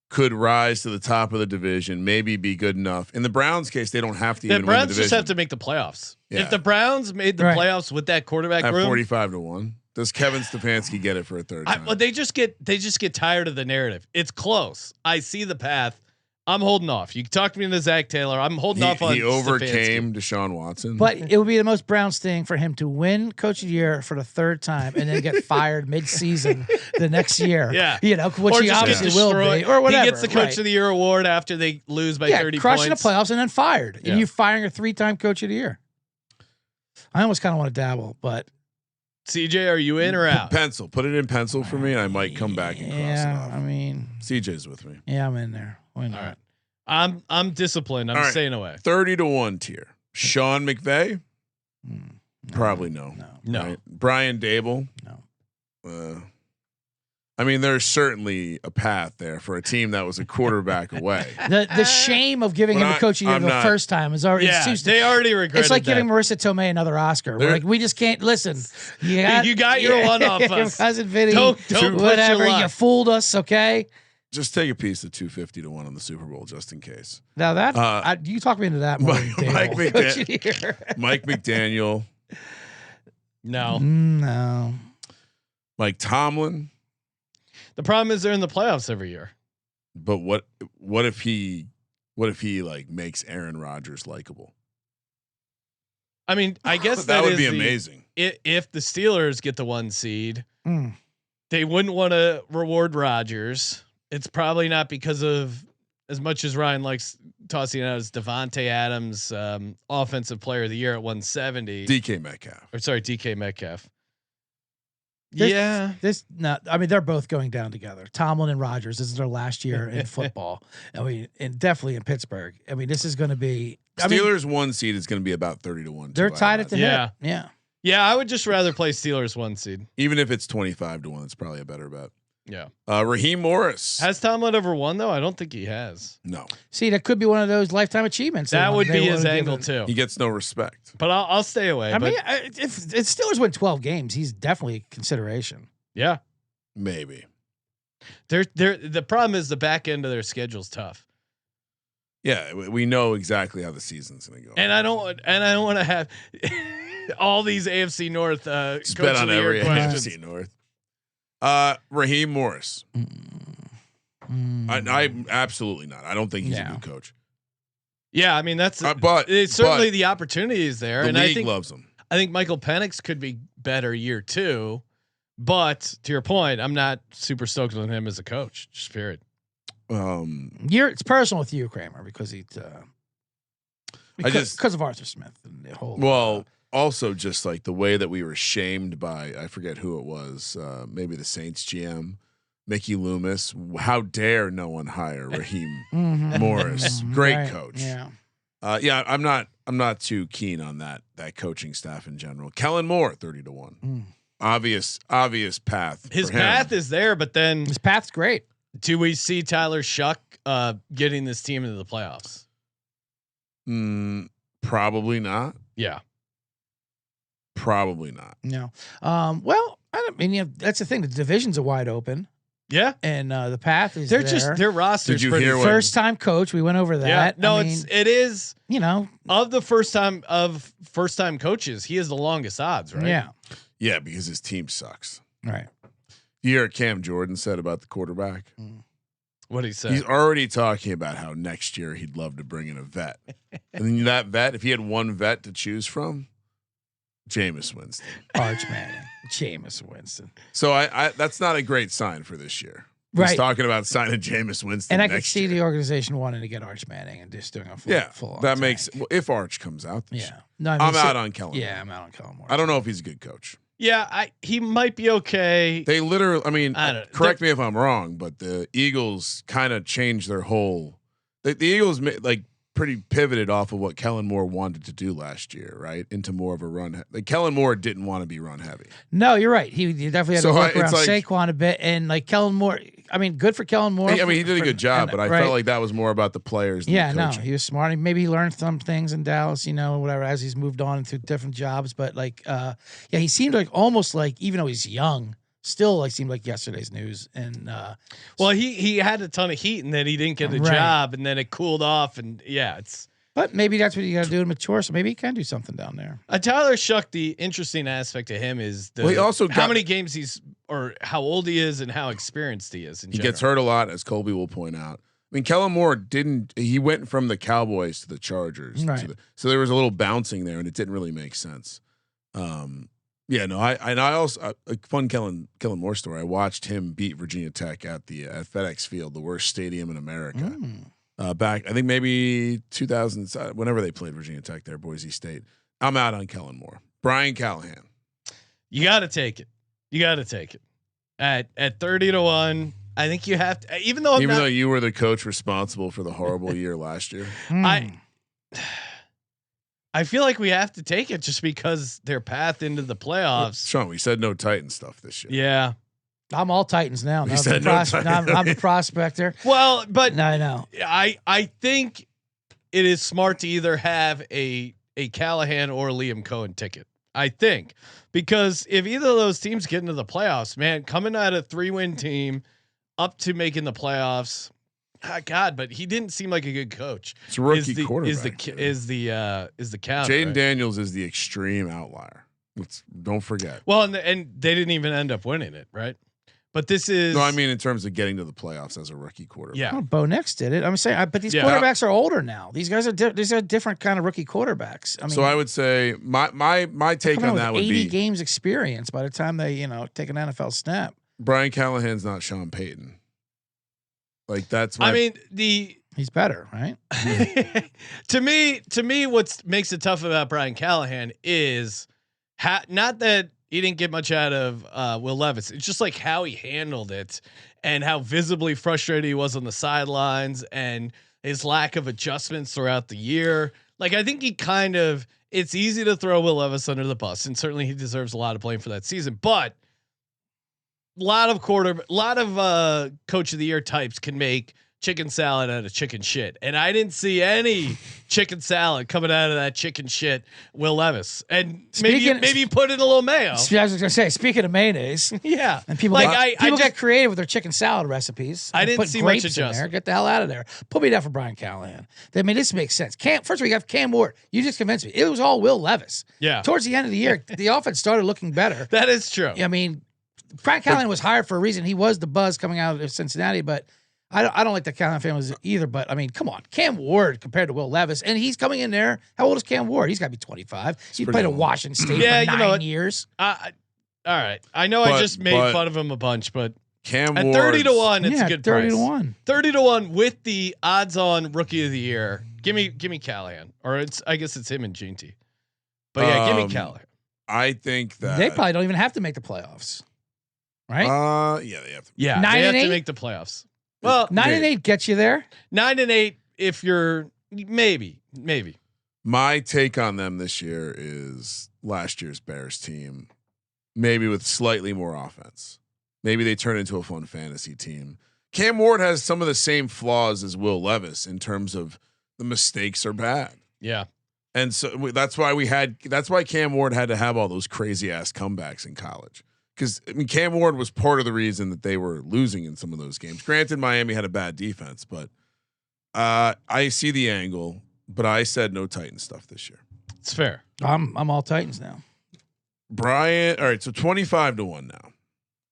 Speaker 6: could rise to the top of the division, maybe be good enough? In the Browns case, they don't have to.
Speaker 1: The Browns just have to make the playoffs.
Speaker 6: Yeah.
Speaker 1: If the Browns made the playoffs with that quarterback
Speaker 6: at
Speaker 1: room,
Speaker 6: 45-1, does Kevin Stefanski get it for a third time?
Speaker 1: Well, they just get tired of the narrative. It's close. I see the path. I'm holding off. You can talk to me into Zach Taylor. I'm holding off on.
Speaker 6: He overcame
Speaker 1: Stefanski.
Speaker 6: Deshaun Watson,
Speaker 7: but it would be the most Browns thing for him to win Coach of the Year for the 3rd time and then get fired mid-season the next year.
Speaker 1: Yeah,
Speaker 7: which he obviously will be, or whatever.
Speaker 1: He gets the Coach of the Year award after they lose by 30
Speaker 7: crushing
Speaker 1: points.
Speaker 7: the playoffs and then fired, and you firing a 3-time Coach of the Year. I almost kind of want to dabble, but.
Speaker 1: CJ, are you in or out?
Speaker 6: Pencil. Put it in pencil for me, and I might come back and cross it off.
Speaker 7: CJ's
Speaker 6: with me.
Speaker 7: Yeah, I'm in there. Why not?
Speaker 1: All right. I'm disciplined. I'm staying away.
Speaker 6: 30-1 tier. Sean McVay? Probably no.
Speaker 1: No.
Speaker 6: Right? Brian Dable?
Speaker 7: No.
Speaker 6: There's certainly a path there for a team that was a quarterback away.
Speaker 7: The shame of giving him a Coach of the Year the first time is already.
Speaker 1: They already regret.
Speaker 7: It's like giving Marissa Tomei another Oscar. We're like, we just can't listen. You got
Speaker 1: your one off us.
Speaker 7: Cousin Vinny.
Speaker 1: Don't
Speaker 7: whatever. You fooled us. Okay.
Speaker 6: Just take a piece of 250-1 on the Super Bowl just in case.
Speaker 7: Now that you talk me into that.
Speaker 6: Mike McDaniel.
Speaker 7: No.
Speaker 6: Mike Tomlin.
Speaker 1: The problem is they're in the playoffs every year.
Speaker 6: But what if he like makes Aaron Rodgers likable?
Speaker 1: I guess
Speaker 6: that would be amazing.
Speaker 1: If the Steelers get the 1 seed, they wouldn't want to reward Rodgers. It's probably not because of as much as Ryan likes tossing out as Devontae Adams, offensive player of the year at 170.
Speaker 6: DK Metcalf.
Speaker 7: They're both going down together. Tomlin and Rodgers. This is their last year in football. And definitely in Pittsburgh. This is going to be
Speaker 6: Steelers 1 seed is going to to be about 30-1.
Speaker 7: They're tied at the hip.
Speaker 1: Yeah. I would just rather play Steelers 1 seed,
Speaker 6: even if it's 25-1. It's probably a better bet.
Speaker 1: Yeah.
Speaker 6: Raheem Morris.
Speaker 1: Has Tomlin ever won though? I don't think he has.
Speaker 6: No.
Speaker 7: See, that could be one of those lifetime achievements.
Speaker 1: That would be his angle too.
Speaker 6: He gets no respect.
Speaker 1: But I'll stay away.
Speaker 7: If Steelers win 12 games, he's definitely a consideration.
Speaker 1: Yeah.
Speaker 6: Maybe.
Speaker 1: The problem is the back end of their schedule's tough.
Speaker 6: Yeah, we know exactly how the season's going to go.
Speaker 1: And I don't want to have all these AFC North
Speaker 6: bet on every AFC North. Raheem Morris. I absolutely not. I don't think he's a good coach.
Speaker 1: Yeah, I mean that's
Speaker 6: but
Speaker 1: it's certainly the opportunity is there, and
Speaker 6: league
Speaker 1: I think
Speaker 6: loves him.
Speaker 1: I think Michael Penix could be better year 2, but to your point, I'm not super stoked on him as a coach. Just period.
Speaker 7: It's personal with you, Kramer, because because of Arthur Smith and the whole.
Speaker 6: Well, also just like the way that we were shamed by, I forget who it was, maybe the Saints GM, Mickey Loomis. How dare no one hire Raheem Morris? Great coach.
Speaker 7: Yeah.
Speaker 6: I'm not too keen on that coaching staff in general. Kellen Moore, 30-1. Obvious path.
Speaker 1: His path is there, but then
Speaker 7: his path's great.
Speaker 1: Do we see Tyler Shuck getting this team into the playoffs?
Speaker 6: Probably not.
Speaker 1: Yeah.
Speaker 6: Probably not.
Speaker 7: No. Well, I mean, that's the thing. The divisions are wide open.
Speaker 1: Yeah.
Speaker 7: And the path is
Speaker 1: they're
Speaker 7: there.
Speaker 1: just their rosters.
Speaker 6: Did you hear
Speaker 7: first time coach? We went over that.
Speaker 1: Yeah. No,
Speaker 7: I mean,
Speaker 1: it is.
Speaker 7: Of
Speaker 1: the first time coaches, he has the longest odds, right?
Speaker 7: Yeah.
Speaker 6: Yeah, because his team sucks.
Speaker 7: Right.
Speaker 6: You hear what Cam Jordan said about the quarterback?
Speaker 1: What he said?
Speaker 6: He's already talking about how next year he'd love to bring in a vet. And then that vet, if he had one vet to choose from, Jameis Winston.
Speaker 7: Arch Manning. Jameis Winston.
Speaker 6: So I that's not a great sign for this year.
Speaker 7: Right.
Speaker 6: He's talking about signing Jameis Winston.
Speaker 7: And I can see the organization wanting to get Arch Manning and just doing a full
Speaker 6: that makes if Arch comes out.
Speaker 7: No,
Speaker 6: I'm out on Kellen.
Speaker 7: Yeah, I'm out on Kellen Moore.
Speaker 6: I don't know if he's a good coach.
Speaker 1: Yeah, he might be okay.
Speaker 6: They literally, I mean, correct me if I'm wrong, but the Eagles kind of changed their whole. The Eagles like pretty pivoted off of what Kellen Moore wanted to do last year, right? Into more of a run. Like Kellen Moore didn't want to be run heavy.
Speaker 7: No, you're right. He definitely had to work around Saquon a bit, and like Kellen Moore. I mean, good for Kellen Moore.
Speaker 6: I mean, he did a good job, but I felt like that was more about the players. Than the coaching.
Speaker 7: He was smart. Maybe he learned some things in Dallas, whatever, as he's moved on through different jobs. But like, he seemed like almost like, even though he's young, still like seemed like yesterday's news. And
Speaker 1: well, he had a ton of heat, and then he didn't get a job, and then it cooled off, and it's.
Speaker 7: But maybe that's what you got to do to mature. So maybe he can do something down there.
Speaker 1: Tyler Shuck, the interesting aspect to him is
Speaker 6: he also
Speaker 1: how many games he's or how old he is and how experienced he is.
Speaker 6: He gets hurt a lot, as Colby will point out. I mean, Kellen Moore he went from the Cowboys to the Chargers.
Speaker 7: Right.
Speaker 6: So there was a little bouncing there, and it didn't really make sense. I also a fun Kellen Moore story. I watched him beat Virginia Tech at FedEx Field, the worst stadium in America. Back, I think maybe 2000, whenever they played Virginia Tech there, Boise State. I'm out on Kellen Moore. Brian Callahan.
Speaker 1: You got to take it. At 30-1. I think you have to, even though
Speaker 6: you were the coach responsible for the horrible year last year.
Speaker 1: I feel like we have to take it just because their path into the playoffs.
Speaker 6: Sean, we said no Titan stuff this year.
Speaker 1: Yeah.
Speaker 7: I'm all Titans now.
Speaker 6: I'm
Speaker 7: the prospector.
Speaker 1: Well, but
Speaker 7: I know.
Speaker 1: I think it is smart to either have a Callahan or Liam Cohen ticket. I think because if either of those teams get into the playoffs, man, coming out a 3-win team up to making the playoffs, God, but he didn't seem like a good coach.
Speaker 6: It's a rookie quarterback.
Speaker 1: Is the counter.
Speaker 6: Jaden Daniels is the extreme outlier. Don't forget.
Speaker 1: Well, and they didn't even end up winning it, right? But this is
Speaker 6: no, I mean in terms of getting to the playoffs as a rookie quarterback.
Speaker 1: Yeah,
Speaker 7: Bo Nix did it. I'm saying, but these quarterbacks are older now. These guys are these are different kind of rookie quarterbacks. I mean,
Speaker 6: so I would say my take on that would
Speaker 7: 80
Speaker 6: be 80
Speaker 7: games experience by the time they take an NFL snap.
Speaker 6: Brian Callahan's not Sean Payton. Like that's.
Speaker 7: He's better, right?
Speaker 1: To me, what makes it tough about Brian Callahan is not that he didn't get much out of Will Levis. It's just like how he handled it and how visibly frustrated he was on the sidelines and his lack of adjustments throughout the year. Like, I think it's easy to throw Will Levis under the bus, and certainly he deserves a lot of blame for that season, but a lot of coach of the year types can make chicken salad out of chicken shit, and I didn't see any chicken salad coming out of that chicken shit. Will Levis, and maybe you put in a little mayo.
Speaker 7: I was gonna say, speaking of mayonnaise,
Speaker 1: Yeah,
Speaker 7: and people get creative with their chicken salad recipes.
Speaker 1: I didn't
Speaker 7: put
Speaker 1: see much
Speaker 7: grapes in there.
Speaker 1: adjustment.
Speaker 7: Get the hell out of there. Put me down for Brian Callahan. I mean, this makes sense. First of all, you have Cam Ward. You just convinced me. It was all Will Levis.
Speaker 1: Yeah.
Speaker 7: Towards the end of the year, the offense started looking better.
Speaker 1: That is true.
Speaker 7: I mean, Brian Callahan was hired for a reason. He was the buzz coming out of Cincinnati, but I don't like the Callahan family either. But I mean, come on, Cam Ward compared to Will Levis, and he's coming in there. How old is Cam Ward? He's got to be 25. He played at Washington State for 9 years.
Speaker 1: All right, I know I just made fun of him a bunch, but
Speaker 6: Cam
Speaker 1: at
Speaker 6: Ward
Speaker 1: 30-1, it's a good
Speaker 7: 30
Speaker 1: price.
Speaker 7: to 1.
Speaker 1: 30-1 with the odds-on rookie of the year. Give me Callahan, or I guess it's him and Ginty. But yeah, give me Callahan.
Speaker 6: I think that
Speaker 7: They probably don't even have to make the playoffs, right?
Speaker 6: Yeah, they have to.
Speaker 1: Yeah,
Speaker 7: 9
Speaker 1: they have
Speaker 7: and
Speaker 1: to
Speaker 7: 8?
Speaker 1: make the playoffs. Well,
Speaker 7: 9 and 8 gets you there.
Speaker 1: 9 and 8 if you're maybe.
Speaker 6: My take on them this year is last year's Bears team, maybe with slightly more offense. Maybe they turn into a fun fantasy team. Cam Ward has some of the same flaws as Will Levis in terms of the mistakes are bad.
Speaker 1: Yeah.
Speaker 6: And so that's why Cam Ward had to have all those crazy ass comebacks in college. Because I mean, Cam Ward was part of the reason that they were losing in some of those games. Granted, Miami had a bad defense, but I see the angle. But I said no Titans stuff this year.
Speaker 1: It's fair.
Speaker 7: I'm all Titans now.
Speaker 6: Brian, all right, so 25-1 now.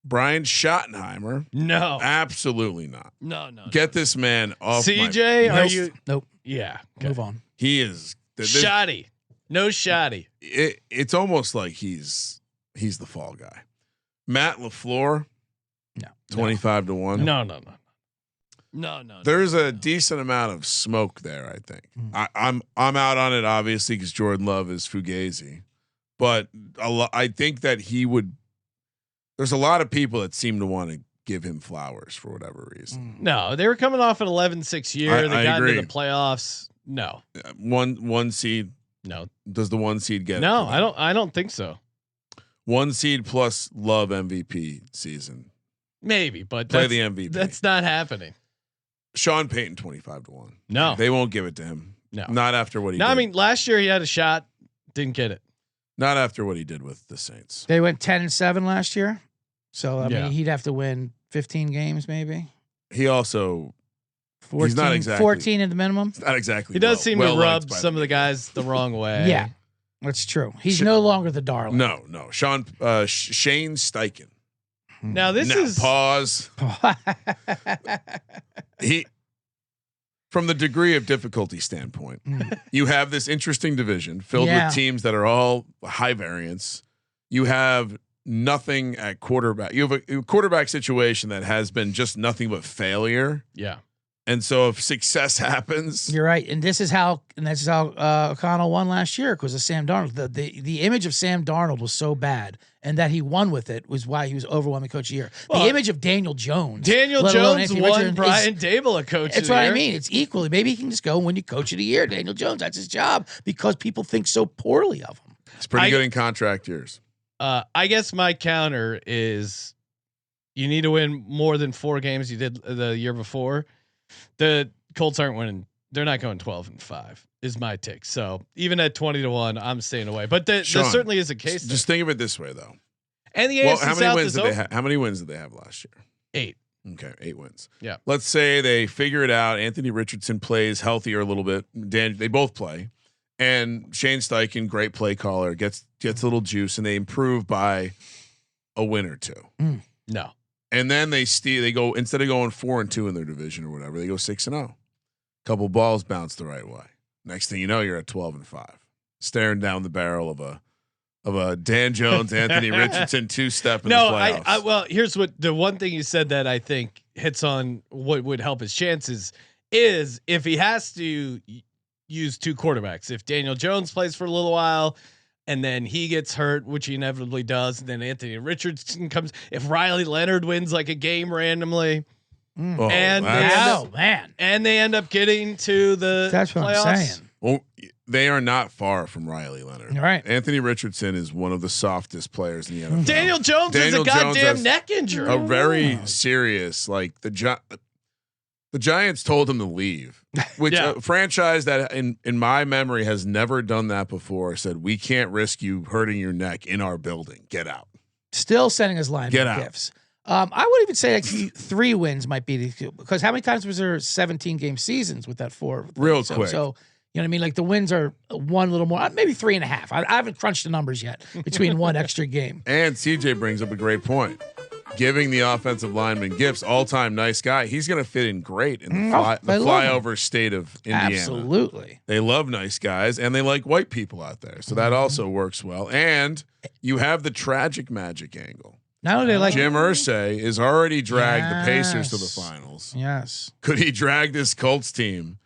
Speaker 6: Brian Schottenheimer.
Speaker 1: No,
Speaker 6: absolutely not.
Speaker 1: No.
Speaker 6: Get this man off.
Speaker 1: CJ, are you?
Speaker 7: Nope.
Speaker 1: Yeah. Okay.
Speaker 7: Move on.
Speaker 6: He is
Speaker 1: shoddy. No shoddy.
Speaker 6: It's almost like he's the fall guy. Matt LaFleur.
Speaker 7: No.
Speaker 6: 25-1.
Speaker 1: No.
Speaker 6: There's a decent amount of smoke there. I think I'm out on it obviously because Jordan Love is Fugazi, but I think that he would. There's a lot of people that seem to want to give him flowers for whatever reason.
Speaker 1: No, they were coming off an 11-6 year. They got into the playoffs. No,
Speaker 6: one seed.
Speaker 1: No,
Speaker 6: does the one seed get?
Speaker 1: No, I don't think so.
Speaker 6: One seed plus Love MVP season.
Speaker 1: Maybe, but
Speaker 6: play the MVP.
Speaker 1: That's not happening.
Speaker 6: Sean Payton 25-1.
Speaker 1: No,
Speaker 6: they won't give it to him.
Speaker 1: No,
Speaker 6: not after what he.
Speaker 1: No,
Speaker 6: did.
Speaker 1: I mean last year he had a shot, didn't get it.
Speaker 6: Not after what he did with the Saints.
Speaker 7: They went 10-7 last year, so I mean he'd have to win 15 games maybe.
Speaker 6: He also
Speaker 7: 14,
Speaker 6: he's not exactly
Speaker 7: 14 at the minimum.
Speaker 6: Not exactly.
Speaker 1: He does seem to rub some of the guys the wrong way.
Speaker 7: Yeah, that's true. He's no longer the darling.
Speaker 6: No. Shane Steichen.
Speaker 1: Now this is
Speaker 6: pause. He, from the degree of difficulty standpoint, you have this interesting division filled with teams that are all high variance. You have nothing at quarterback. You have a quarterback situation that has been just nothing but failure.
Speaker 1: Yeah.
Speaker 6: And so if success happens,
Speaker 7: you're right. And this is how O'Connell won last year because of Sam Darnold. The image of Sam Darnold was so bad, and that he won with it was why he was overwhelming coach of the year. The image of Daniel Jones.
Speaker 1: Daniel Jones won Brian Dable a coach.
Speaker 7: That's what I mean. It's equally. Maybe he can just go and win you coach of the year. Daniel Jones. That's his job because people think so poorly of him.
Speaker 6: It's pretty good in contract years.
Speaker 1: I guess my counter is you need to win more than 4 games you did the year before. The Colts aren't winning. They're not going 12-5 is my take. So even at 20-1, I'm staying away. But there certainly is a case.
Speaker 6: Just think of it this way, though.
Speaker 1: And the AFC
Speaker 6: how many wins did they have last year?
Speaker 1: 8.
Speaker 6: Okay, 8 wins.
Speaker 1: Yeah.
Speaker 6: Let's say they figure it out. Anthony Richardson plays healthier a little bit. They both play, and Shane Steichen, great play caller, gets a little juice, and they improve by a win or 2.
Speaker 1: No.
Speaker 6: And then they go instead of going 4-2 in their division or whatever, they go 6-0. Couple balls bounce the right way. Next thing you know, you're at 12-5, staring down the barrel of a Dan Jones, Anthony Richardson 2-step in the playoffs.
Speaker 1: Well, here's what the one thing you said that I think hits on what would help his chances is if he has to use 2 quarterbacks. If Daniel Jones plays for a little while, and then he gets hurt, which he inevitably does. And then Anthony Richardson comes. If Riley Leonard wins like a game randomly, and they end up getting to the
Speaker 7: that's what
Speaker 1: playoffs.
Speaker 7: I'm saying.
Speaker 6: Well, they are not far from Riley Leonard.
Speaker 7: You're right.
Speaker 6: Anthony Richardson is one of the softest players in the NFL.
Speaker 1: Daniel Jones is a goddamn neck injury.
Speaker 6: A very serious, like The Giants told him to leave, which a franchise that in my memory has never done that before said, we can't risk you hurting your neck in our building. Get out.
Speaker 7: Still sending us lineman gifts. I would even say like 3 wins might be because how many times was there 17 game seasons with that 4?
Speaker 6: Real
Speaker 7: so,
Speaker 6: quick.
Speaker 7: So, you know what I mean? Like the wins are 1 little more, maybe 3.5. I haven't crunched the numbers yet between 1 extra game.
Speaker 6: And CJ brings up a great point. Giving the offensive lineman gifts, all-time nice guy. He's going to fit in great in the flyover state of Indiana.
Speaker 7: Absolutely.
Speaker 6: They love nice guys, and they like white people out there. So that also works well. And you have the tragic magic angle.
Speaker 7: Not only they like
Speaker 6: Jim Irsay has already dragged the Pacers to the finals.
Speaker 7: Yes.
Speaker 6: Could he drag this Colts team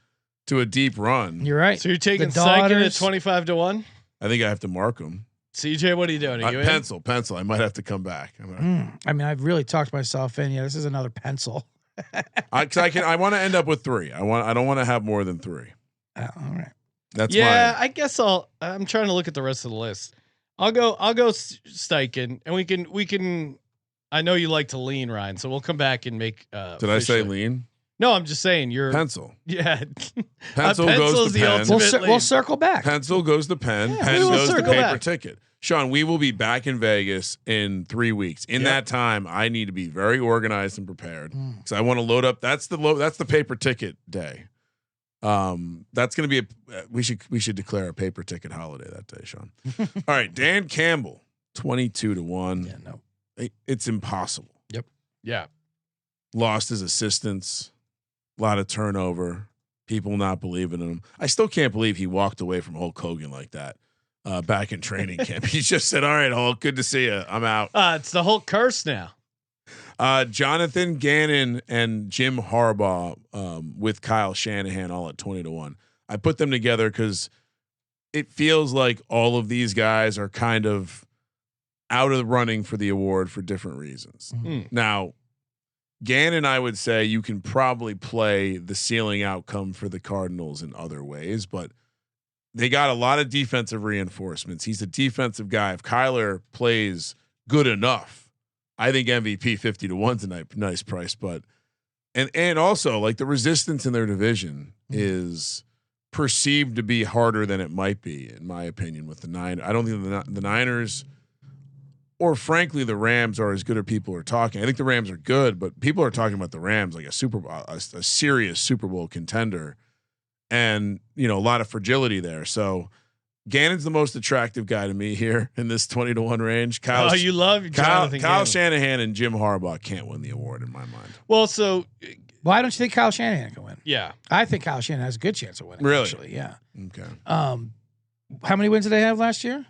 Speaker 6: to a deep run?
Speaker 7: You're right.
Speaker 1: So you're taking Steichen at 25-1?
Speaker 6: I think I have to mark him.
Speaker 1: CJ, what are you doing? Are you
Speaker 6: pencil. I might have to come back.
Speaker 7: I mean, I've really talked myself in. Yeah, this is another pencil.
Speaker 6: I want to end up with 3. I don't want to have more than 3.
Speaker 7: All right.
Speaker 6: That's
Speaker 1: I guess I'm trying to look at the rest of the list. I'll go Steichen, and we can. I know you like to lean, Ryan, so we'll come back and make.
Speaker 6: Did I say lean?
Speaker 1: No, I'm just saying you're
Speaker 6: pencil.
Speaker 1: Yeah,
Speaker 6: pencil goes to pen.
Speaker 7: We'll circle back.
Speaker 6: Pencil goes to pen.
Speaker 1: Yeah,
Speaker 6: pen goes to paper
Speaker 1: back.
Speaker 6: ticket. Sean, we will be back in Vegas in 3 weeks. In that time, I need to be very organized and prepared because I want to load up. That's the paper ticket day. That's going to be we should declare a paper ticket holiday that day, Sean. All right, Dan Campbell, 22-1.
Speaker 7: Yeah, no,
Speaker 6: it's impossible.
Speaker 7: Yep.
Speaker 1: Yeah.
Speaker 6: Lost his assistants, a lot of turnover, people not believing in him. I still can't believe he walked away from Hulk Hogan like that back in training camp. He just said, "All right, Hulk, good to see you. I'm out."
Speaker 1: It's the Hulk curse now.
Speaker 6: Jonathan Gannon and Jim Harbaugh with Kyle Shanahan all at 20-1. I put them together because it feels like all of these guys are kind of out of the running for the award for different reasons. Now, Gannon, I would say you can probably play the ceiling outcome for the Cardinals in other ways, but they got a lot of defensive reinforcements. He's a defensive guy. If Kyler plays good enough, I think MVP 50-1 is a nice price, but and also like the resistance in their division is perceived to be harder than it might be, in my opinion. With the Niners, I don't think the Niners, or frankly the Rams, are as good as people are talking. I think the Rams are good, but people are talking about the Rams like a serious Super Bowl contender, and a lot of fragility there. So Gannon's the most attractive guy to me here in this 20-1 range.
Speaker 1: You love
Speaker 6: Kyle Shanahan and Jim Harbaugh can't win the award in my mind.
Speaker 1: Well, so
Speaker 7: why don't you think Kyle Shanahan can win?
Speaker 1: Yeah,
Speaker 7: I think Kyle Shanahan has a good chance of winning.
Speaker 6: Really?
Speaker 7: Actually, yeah.
Speaker 6: Okay.
Speaker 7: How many wins did they have last year?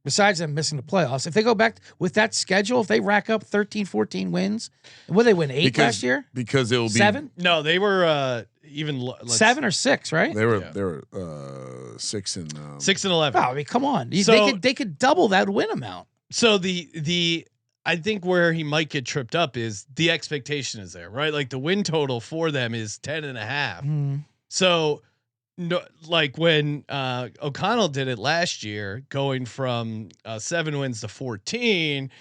Speaker 7: Besides them missing the playoffs, if they go back with that schedule, if they rack up 13, 14 wins, will they win 8 last year?
Speaker 6: Because it will be
Speaker 7: 7.
Speaker 1: No, they were even
Speaker 7: 7 or 6, right?
Speaker 6: They were 6 and
Speaker 1: 6-11.
Speaker 7: Oh, I mean, come on.
Speaker 1: So,
Speaker 7: they could double that win amount.
Speaker 1: So the I think where he might get tripped up is the expectation is there, right? Like the win total for them is 10.5. So no, like when O'Connell did it last year, going from 7 wins to 14,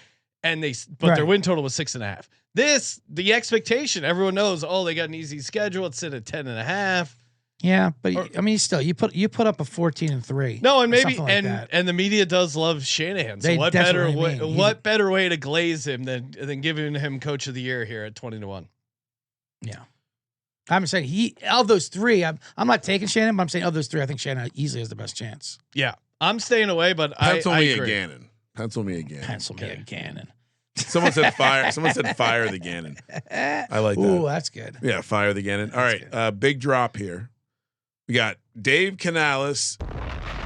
Speaker 1: and their win total was 6.5. The expectation, everyone knows, they got an easy schedule. It's set at 10.5.
Speaker 7: Yeah, but I mean, still, you put up a 14-3.
Speaker 1: No, and maybe
Speaker 7: like that.
Speaker 1: And the media does love Shanahan. So what better way to glaze him than giving him Coach of the Year here at 20-1?
Speaker 7: Yeah. I'm saying of those 3, I'm not taking Shanahan, but I'm saying of those 3, I think Shanahan easily has the best chance.
Speaker 1: Yeah, I'm staying away, but
Speaker 6: Pencil
Speaker 1: I
Speaker 6: me
Speaker 1: agree.
Speaker 6: Gannon. Pencil me again.
Speaker 7: Pencil me a Gannon.
Speaker 6: Someone said fire. Someone said fire the Gannon. I like that.
Speaker 7: Ooh, that's good.
Speaker 6: Yeah, fire the Gannon. All right, big drop here. We got Dave Canales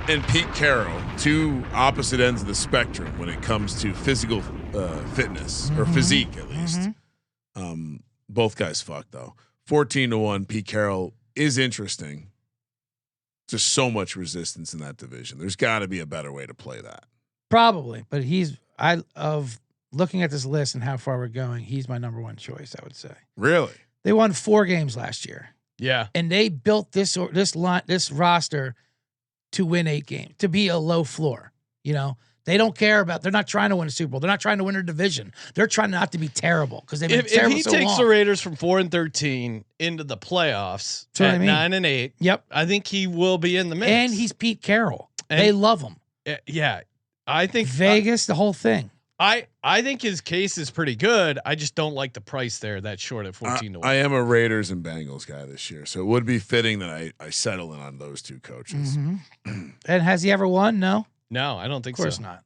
Speaker 6: and Pete Carroll, 2 opposite ends of the spectrum when it comes to physical fitness or physique, at least. Both guys fucked though. 14-1. Pete Carroll is interesting. Just so much resistance in that division. There's got to be a better way to play that.
Speaker 7: Probably, but of looking at this list and how far we're going, he's my number 1 choice, I would say.
Speaker 6: Really?
Speaker 7: They won 4 games last year.
Speaker 1: Yeah.
Speaker 7: And they built this roster to win 8 games, to be a low floor. They don't care about. They're not trying to win a Super Bowl. They're not trying to win a division. They're trying not to be terrible because they've been terrible
Speaker 1: If he
Speaker 7: so
Speaker 1: takes
Speaker 7: long.
Speaker 1: the Raiders from 4-13 into the playoffs
Speaker 7: That's what
Speaker 1: at
Speaker 7: I mean.
Speaker 1: 9-8,
Speaker 7: Yep.
Speaker 1: I think he will be in the mix.
Speaker 7: And he's Pete Carroll.
Speaker 1: And-
Speaker 7: they love him.
Speaker 1: Yeah, I think
Speaker 7: Vegas, the whole thing.
Speaker 1: I think his case is pretty good. I just don't like the price there that short at 14-1.
Speaker 6: I am a Raiders and Bengals guy this year, so it would be fitting that I settle in on those two coaches.
Speaker 7: Mm-hmm. And has he ever won? No,
Speaker 1: No, I don't think
Speaker 7: of course
Speaker 1: so.
Speaker 7: not.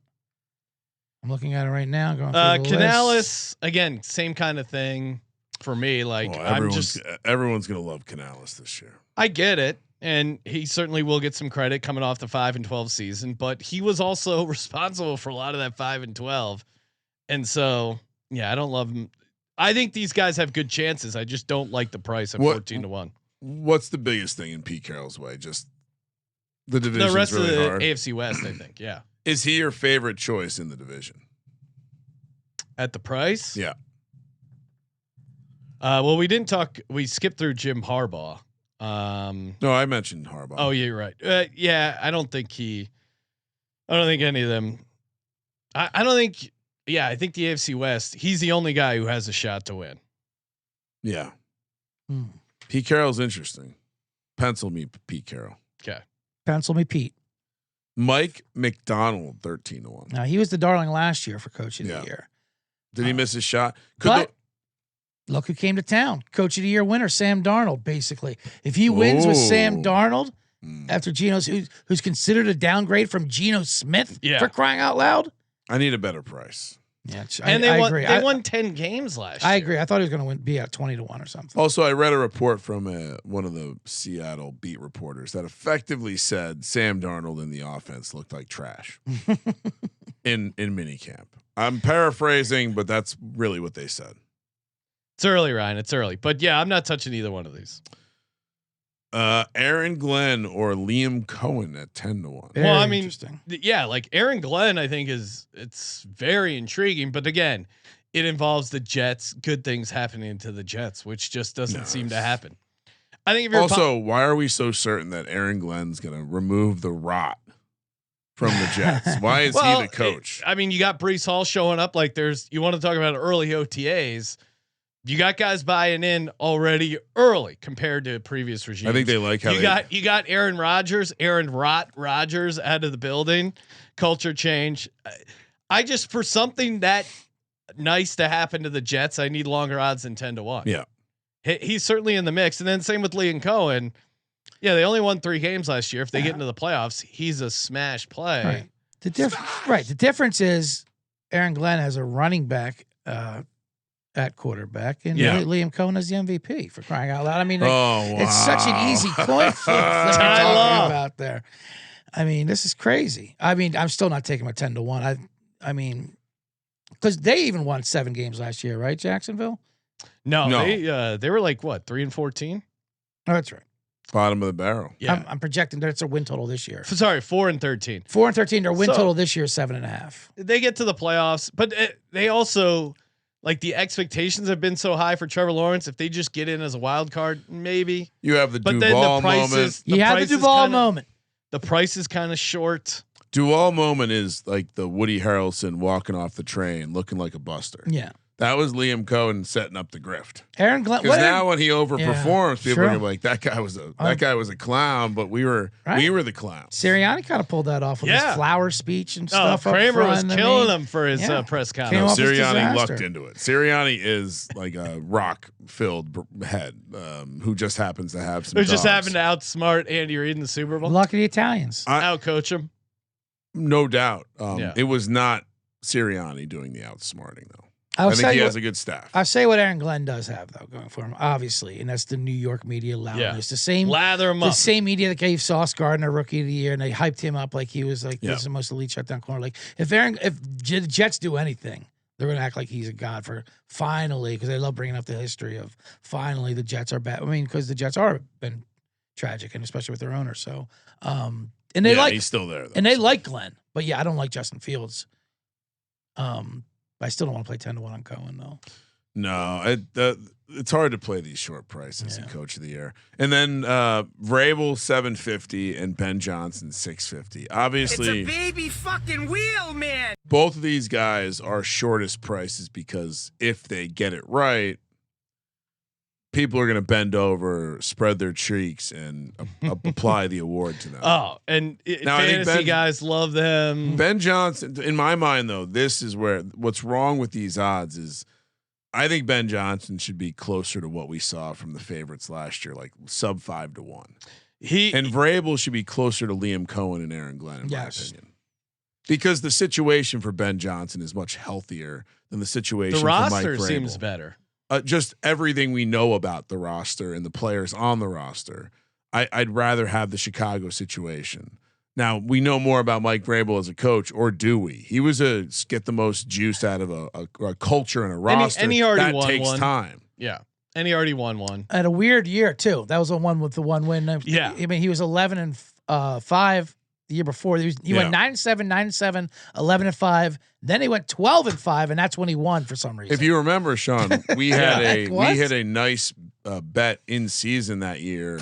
Speaker 7: I'm looking at it right now. Going through the list.
Speaker 1: Canales, again, same kind of thing for me. Like
Speaker 6: Everyone's gonna love Canales this year.
Speaker 1: I get it. And he certainly will get some credit coming off the 5-12 season, but he was also responsible for a lot of that 5-12. And so, yeah, I don't love him. I think these guys have good chances. I just don't like the price at 14-1.
Speaker 6: What's the biggest thing in Pete Carroll's way? Just the division.
Speaker 1: The rest
Speaker 6: really
Speaker 1: of the
Speaker 6: hard.
Speaker 1: AFC West, I think. Yeah.
Speaker 6: Is he your favorite choice in the division?
Speaker 1: At the price?
Speaker 6: Yeah.
Speaker 1: Well, we didn't talk. We skipped through Jim Harbaugh.
Speaker 6: No, I mentioned Harbaugh.
Speaker 1: Oh, you're right. Yeah, I don't think any of them. I don't think. Yeah, I think the AFC West. He's the only guy who has a shot to win.
Speaker 6: Yeah. Pete Carroll's interesting. Pencil me, Pete Carroll.
Speaker 1: Okay.
Speaker 7: Pencil me, Pete.
Speaker 6: Mike McDonald, 13-1.
Speaker 7: Now he was the darling last year for Coach of the Year.
Speaker 6: Did he miss his shot?
Speaker 7: But look who came to town. Coach of the Year winner, Sam Darnold, basically. If he wins with Sam Darnold after Geno's, who's considered a downgrade from Geno Smith for crying out loud.
Speaker 6: I need a better price.
Speaker 7: Yeah,
Speaker 1: and
Speaker 7: I
Speaker 1: won,
Speaker 7: agree.
Speaker 1: They won 10 games last year.
Speaker 7: I agree. I thought he was going to be at 20-1 or something.
Speaker 6: Also, I read a report from one of the Seattle beat reporters that effectively said Sam Darnold in the offense looked like trash in minicamp. I'm paraphrasing, but that's really what they said.
Speaker 1: It's early, Ryan. It's early, but yeah, I'm not touching either one of these.
Speaker 6: Aaron Glenn or Liam Cohen at 10-1.
Speaker 7: Very
Speaker 1: well, I mean,
Speaker 7: interesting.
Speaker 1: Yeah, like Aaron Glenn, I think it's very intriguing, but again, it involves the Jets. Good things happening to the Jets, which just doesn't seem to happen. I think if you're
Speaker 6: also, why are we so certain that Aaron Glenn's going to remove the rot from the Jets? Why is he the coach?
Speaker 1: I mean, you got Breece Hall showing up. Like, you want to talk about early OTAs. You got guys buying in already early compared to previous regimes.
Speaker 6: I think they like how
Speaker 1: you got Aaron Rodgers out of the building. Culture change. I just, for something that nice to happen to the Jets, I need longer odds than 10-1.
Speaker 6: Yeah,
Speaker 1: he's certainly in the mix. And then same with Liam Cohen. Yeah, they only won 3 games last year. If they get into the playoffs, he's a smash play.
Speaker 7: Right. The difference is Aaron Glenn has a running back at quarterback, and Liam Cohen is the MVP, for crying out loud. I mean, it's such an easy coin flip that we're talking about there. I mean, this is crazy. I mean, I'm still not taking my 10-1. I mean, because they even won 7 games last year, right? Jacksonville?
Speaker 1: No. They were like what, 3-14?
Speaker 7: Oh, that's right.
Speaker 6: Bottom of the barrel.
Speaker 1: Yeah,
Speaker 7: I'm projecting that's a win total this year.
Speaker 1: Sorry, 4-13.
Speaker 7: 4-13. Their win total this year is 7.5.
Speaker 1: They get to the playoffs, but they also, like, the expectations have been so high for Trevor Lawrence. If they just get in as a wild card, maybe.
Speaker 6: You have the Duval moment.
Speaker 7: You have the Duval moment.
Speaker 1: The price is kind of short.
Speaker 6: Duval moment is like the Woody Harrelson walking off the train looking like a buster.
Speaker 7: Yeah.
Speaker 6: That was Liam Cohen setting up the grift.
Speaker 7: Aaron Glenn.
Speaker 6: Because now when he overperforms, people are gonna be like, that guy was a clown, but we were the clown.
Speaker 7: Sirianni kind of pulled that off with his flower speech and stuff.
Speaker 1: Kramer was killing him for his press conference.
Speaker 6: Sirianni lucked into it. Sirianni is like a rock-filled head who just happens to have some.
Speaker 1: Who just happened to outsmart Andy Reid in the Super Bowl.
Speaker 7: Lucky the Italians.
Speaker 1: Outcoach him.
Speaker 6: No doubt. It was not Sirianni doing the outsmarting though.
Speaker 7: I
Speaker 6: think he has a good staff.
Speaker 7: I'll say what Aaron Glenn does have though going for him, obviously, and that's the New York media loudness. The same
Speaker 1: lather him up.
Speaker 7: The same media that gave Sauce Gardner Rookie of the Year, and they hyped him up like he was like this is the most elite shutdown corner. Like if the Jets do anything, they're gonna act like he's a god for finally, because they love bringing up the history of finally the Jets are bad. I mean, because the Jets are been tragic, and especially with their owner. So, and they
Speaker 6: he's still there, though,
Speaker 7: and they like Glenn, but I don't like Justin Fields. I still don't want to play 10-1 on Cohen though.
Speaker 6: No, it's hard to play these short prices in Coach of the Year. And then Vrabel 750 and Ben Johnson 650. Obviously,
Speaker 5: It's a baby fucking wheel, man.
Speaker 6: both of these guys are shortest prices because if they get it right, people are going to bend over, spread their cheeks, and apply the award to them.
Speaker 1: Oh, and
Speaker 6: Now, I think
Speaker 1: fantasy guys love them.
Speaker 6: Ben Johnson, in my mind, though, this is where what's wrong with these odds is I think Ben Johnson should be closer to what we saw from the favorites last year, like sub 5-1. And Vrabel should be closer to Liam Cohen and Aaron Glenn, in my opinion. Because the situation for Ben Johnson is much healthier than the situation for Mike Vrabel.
Speaker 1: The roster seems better.
Speaker 6: Just everything we know about the roster and the players on the roster, I'd rather have the Chicago situation. Now we know more about Mike Vrabel as a coach, or do we? He was get the most juice out of a culture and a roster.
Speaker 1: And he already won
Speaker 6: takes
Speaker 1: one.
Speaker 6: time.
Speaker 1: Yeah, and he already won one.
Speaker 7: Had a weird year too. That was the one with the one win.
Speaker 1: Yeah,
Speaker 7: I mean he was 11-5 the year before. He went 9-7, 9-7, 11-5. Then he went 12-5, and that's when he won for some reason.
Speaker 6: If you remember, Sean, we had a nice bet in season that year.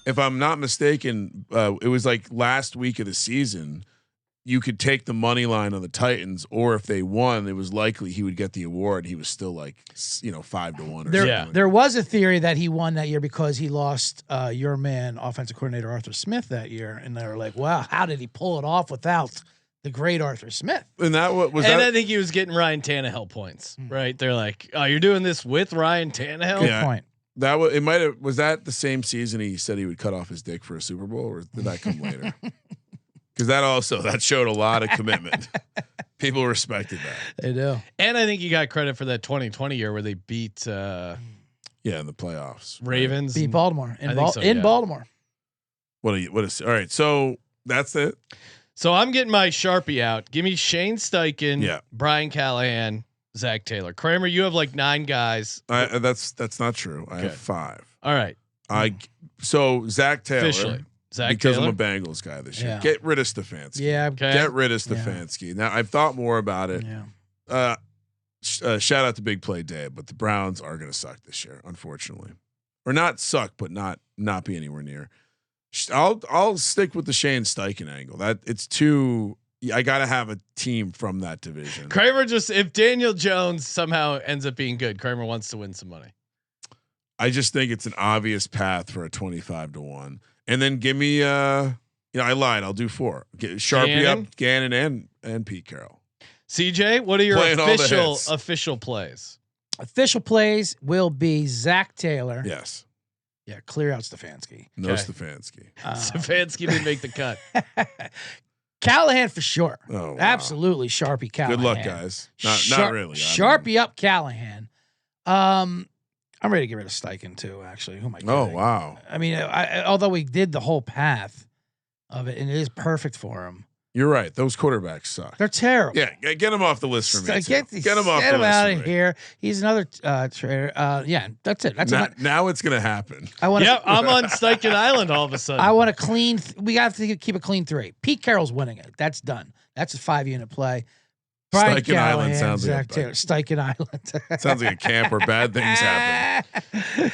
Speaker 6: If I'm not mistaken, it was like last week of the season. You could take the money line on the Titans, or if they won, it was likely he would get the award. He was still like 5-1.
Speaker 7: There was a theory that he won that year because he lost your man, offensive coordinator Arthur Smith, that year, and they were like, "Wow, how did he pull it off without the great Arthur Smith?"
Speaker 6: And that was.
Speaker 1: And I think he was getting Ryan Tannehill points, right? They're like, "Oh, you're doing this with Ryan Tannehill."
Speaker 7: Good point.
Speaker 6: That was that the same season he said he would cut off his dick for a Super Bowl, or did that come later? Because that showed a lot of commitment. People respected that.
Speaker 7: They do.
Speaker 1: And I think you got credit for that 2020 year where they beat
Speaker 6: in the playoffs.
Speaker 1: Ravens.
Speaker 7: Beat Baltimore in
Speaker 1: yeah.
Speaker 7: Baltimore.
Speaker 6: What is all right, so that's it.
Speaker 1: So I'm getting my Sharpie out. Give me Shane Steichen, Brian Callahan, Zach Taylor. Kramer, you have like 9 guys.
Speaker 6: That's not true. I have 5.
Speaker 1: All right.
Speaker 6: So Zach Taylor.
Speaker 1: Officially. Zach
Speaker 6: because
Speaker 1: Taylor?
Speaker 6: I'm a Bengals guy this year.
Speaker 7: Yeah.
Speaker 6: Get rid of Stefanski.
Speaker 7: Yeah.
Speaker 1: Okay.
Speaker 6: Get rid of Stefanski. Now I've thought more about it.
Speaker 7: Yeah.
Speaker 6: Shout out to Big Play Dave, but the Browns are going to suck this year, unfortunately, or not suck, but not be anywhere near. I'll stick with the Shane Steichen angle. That it's too. I got to have a team from that division.
Speaker 1: Kramer if Daniel Jones somehow ends up being good, Kramer wants to win some money.
Speaker 6: I just think it's an obvious path for a 25-1. And then give me I lied. I'll do 4. Get Sharpie up Gannon and Pete Carroll.
Speaker 1: CJ, what are your official plays?
Speaker 7: Official plays will be Zach Taylor.
Speaker 6: Yes.
Speaker 7: Yeah, clear out Stefanski.
Speaker 6: No Stefanski.
Speaker 1: Stefanski didn't make the cut.
Speaker 7: Callahan for sure.
Speaker 6: Oh, wow.
Speaker 7: Absolutely, Sharpie Callahan.
Speaker 6: Good luck, guys. Not really.
Speaker 7: Sharpie up Callahan. I'm ready to get rid of Steichen too. Actually, who am I kidding?
Speaker 6: Oh wow!
Speaker 7: I mean, although we did the whole path of it, and it is perfect for him.
Speaker 6: You're right. Those quarterbacks suck.
Speaker 7: They're terrible.
Speaker 6: Yeah, get him off the list for me.
Speaker 7: Get him off the list. Out of here. He's another trader. Yeah, that's it. That's
Speaker 6: now it's gonna happen.
Speaker 1: I'm on Steichen Island all of a sudden.
Speaker 7: I want a clean. We have to keep a clean 3. Pete Carroll's winning it. That's done. That's a 5-unit play. Brian
Speaker 6: Steichen Island sounds
Speaker 7: Zach
Speaker 6: like
Speaker 7: Taylor. Steichen Island.
Speaker 6: Sounds like a camp where bad things happen.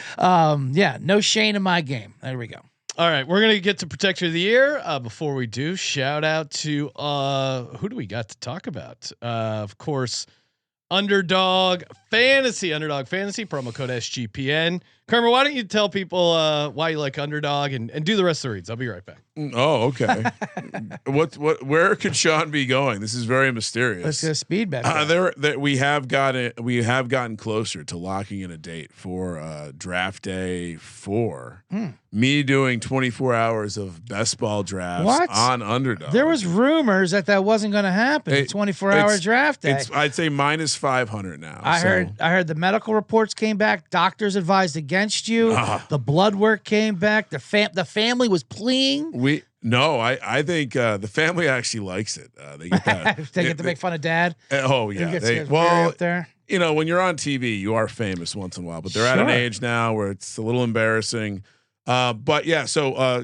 Speaker 7: Yeah, no Shane in my game. There we go.
Speaker 1: All right, we're gonna get to Protector of the Year. Before we do, shout out to who do we got to talk about? Of course, Underdog Fantasy promo code SGPN. Kramer, why don't you tell people why you like Underdog and do the rest of the reads? I'll be right back.
Speaker 6: Oh, okay. Where could Sean be going? This is very mysterious.
Speaker 7: Let's get a speed bet.
Speaker 6: We have gotten closer to locking in a date for draft day 4. Me doing 24 hours of best ball drafts on Underdog.
Speaker 7: There was rumors that wasn't going to happen. 24-hour draft day.
Speaker 6: I'd say minus 500 now.
Speaker 7: I heard the medical reports came back. Doctors advised against you. The blood work came back. The family was pleading.
Speaker 6: I think the family actually likes it. They get that.
Speaker 7: They get to make fun of Dad.
Speaker 6: Oh yeah.
Speaker 7: Up there.
Speaker 6: When you're on TV, you are famous once in a while, but they're at an age now where it's a little embarrassing. But yeah, so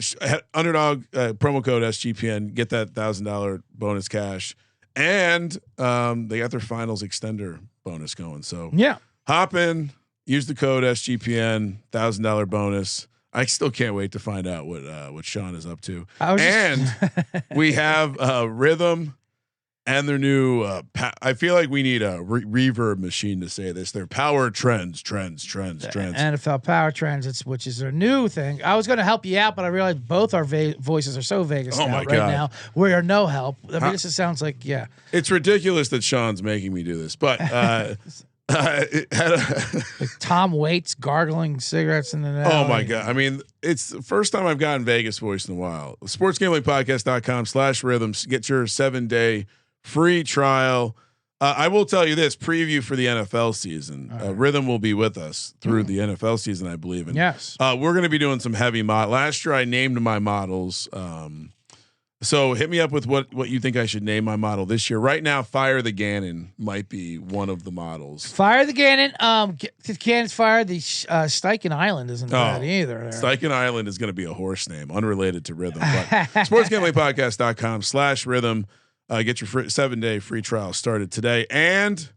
Speaker 6: Underdog promo code SGPN, get that $1,000 bonus cash, and they got their finals extender bonus going. So
Speaker 7: yeah,
Speaker 6: hop in, use the code SGPN, $1,000 bonus. I still can't wait to find out what Sean is up to. And we have Rhythm and their new. I feel like we need a reverb machine to say this. Their power trends.
Speaker 7: NFL power trends, which is their new thing. I was going to help you out, but I realized both our voices are so Vegas right now. We are no help. I mean, this sounds like
Speaker 6: It's ridiculous that Sean's making me do this, but.
Speaker 7: Like Tom Waits gargling cigarettes in the night.
Speaker 6: Oh my God. I mean, it's the first time I've gotten Vegas voice in a while. sportsgamblingpodcast.com/rhythms. Get your 7-day free trial. I will tell you this preview for the NFL season. Rhythm will be with us through the NFL season, I believe. And
Speaker 7: yes,
Speaker 6: we're going to be doing some heavy mod. Last year I named my models. So hit me up with what you think I should name my model this year. Right now, Fire the Gannon might be one of the models.
Speaker 7: Fire the Gannon. Cannon's fire. The Steichen Island isn't bad either.
Speaker 6: Steichen Island is going to be a horse name, unrelated to Rhythm. But sportsgamblingpodcast.com/rhythm. Get your 7-day free trial started today, and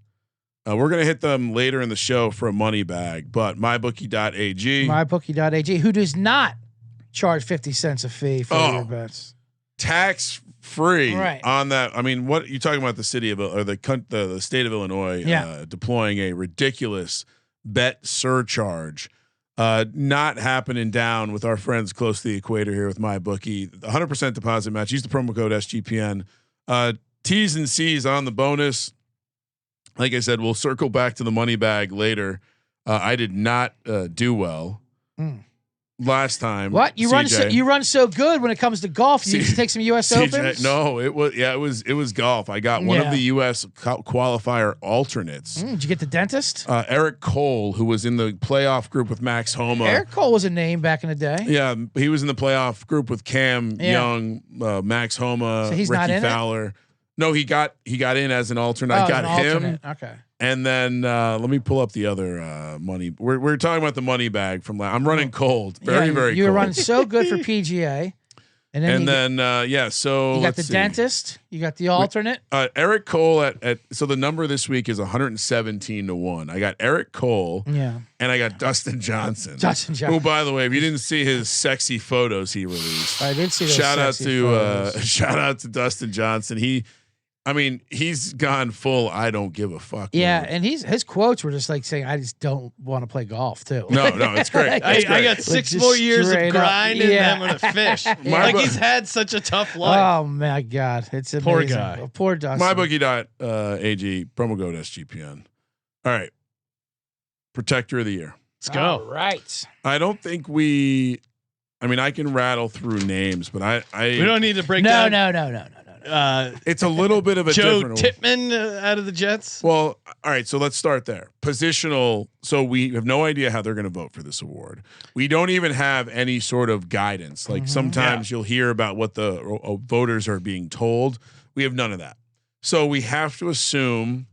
Speaker 6: we're going to hit them later in the show for a money bag. But mybookie.ag,
Speaker 7: who does not charge 50 cents a fee for your bets.
Speaker 6: Tax free on that. I mean, what you talking about? The city of or the state of Illinois deploying a ridiculous bet surcharge, not happening down with our friends close to the equator here with MyBookie. 100% deposit match. Use the promo code SGPN. T's and C's on the bonus. Like I said, we'll circle back to the money bag later. I did not do well. Last time,
Speaker 7: what you run so good when it comes to golf. You used to take some U.S. Opens.
Speaker 6: No, it was golf. I got one of the U.S. qualifier alternates.
Speaker 7: Did you get the dentist?
Speaker 6: Eric Cole, who was in the playoff group with Max Homa.
Speaker 7: Eric Cole was a name back in the day.
Speaker 6: Yeah, he was in the playoff group with Cam Young, Max Homa,
Speaker 7: so he's
Speaker 6: Ricky
Speaker 7: not in
Speaker 6: Fowler.
Speaker 7: It?
Speaker 6: No, he got in as an alternate. I got him.
Speaker 7: Okay.
Speaker 6: And then let me pull up the other money. We're talking about the money bag from last. I'm running cold, very cold.
Speaker 7: You were running so good for PGA, and then
Speaker 6: So
Speaker 7: you got the dentist, you got the alternate.
Speaker 6: Eric Cole at so the number this week is 117-1. I got Eric Cole, and I got Dustin Johnson. Who, by the way, if you didn't see his sexy photos he released,
Speaker 7: I did see those
Speaker 6: shout out to Dustin Johnson. He's gone full. I don't give a fuck.
Speaker 7: Yeah, and his quotes were just like saying, "I just don't want to play golf too."
Speaker 6: No, it's great.
Speaker 1: I got 6 more years of grind, and then I'm gonna fish. He's had such a tough life.
Speaker 7: Oh my God, it's amazing.
Speaker 1: Poor guy.
Speaker 7: Poor Dustin.
Speaker 6: MyBookie.ag promo code SGPN. All right, Protector of the Year.
Speaker 1: Let's go.
Speaker 7: All right.
Speaker 6: I don't think I can rattle through names, but we
Speaker 1: don't need to break down.
Speaker 7: No.
Speaker 6: It's a little bit of a
Speaker 1: Joe
Speaker 6: different
Speaker 1: Tippmann out of the Jets.
Speaker 6: Well, all right. So let's start there. Positional. So we have no idea how they're going to vote for this award. We don't even have any sort of guidance. Like sometimes you'll hear about what the voters are being told. We have none of that. So we have to assume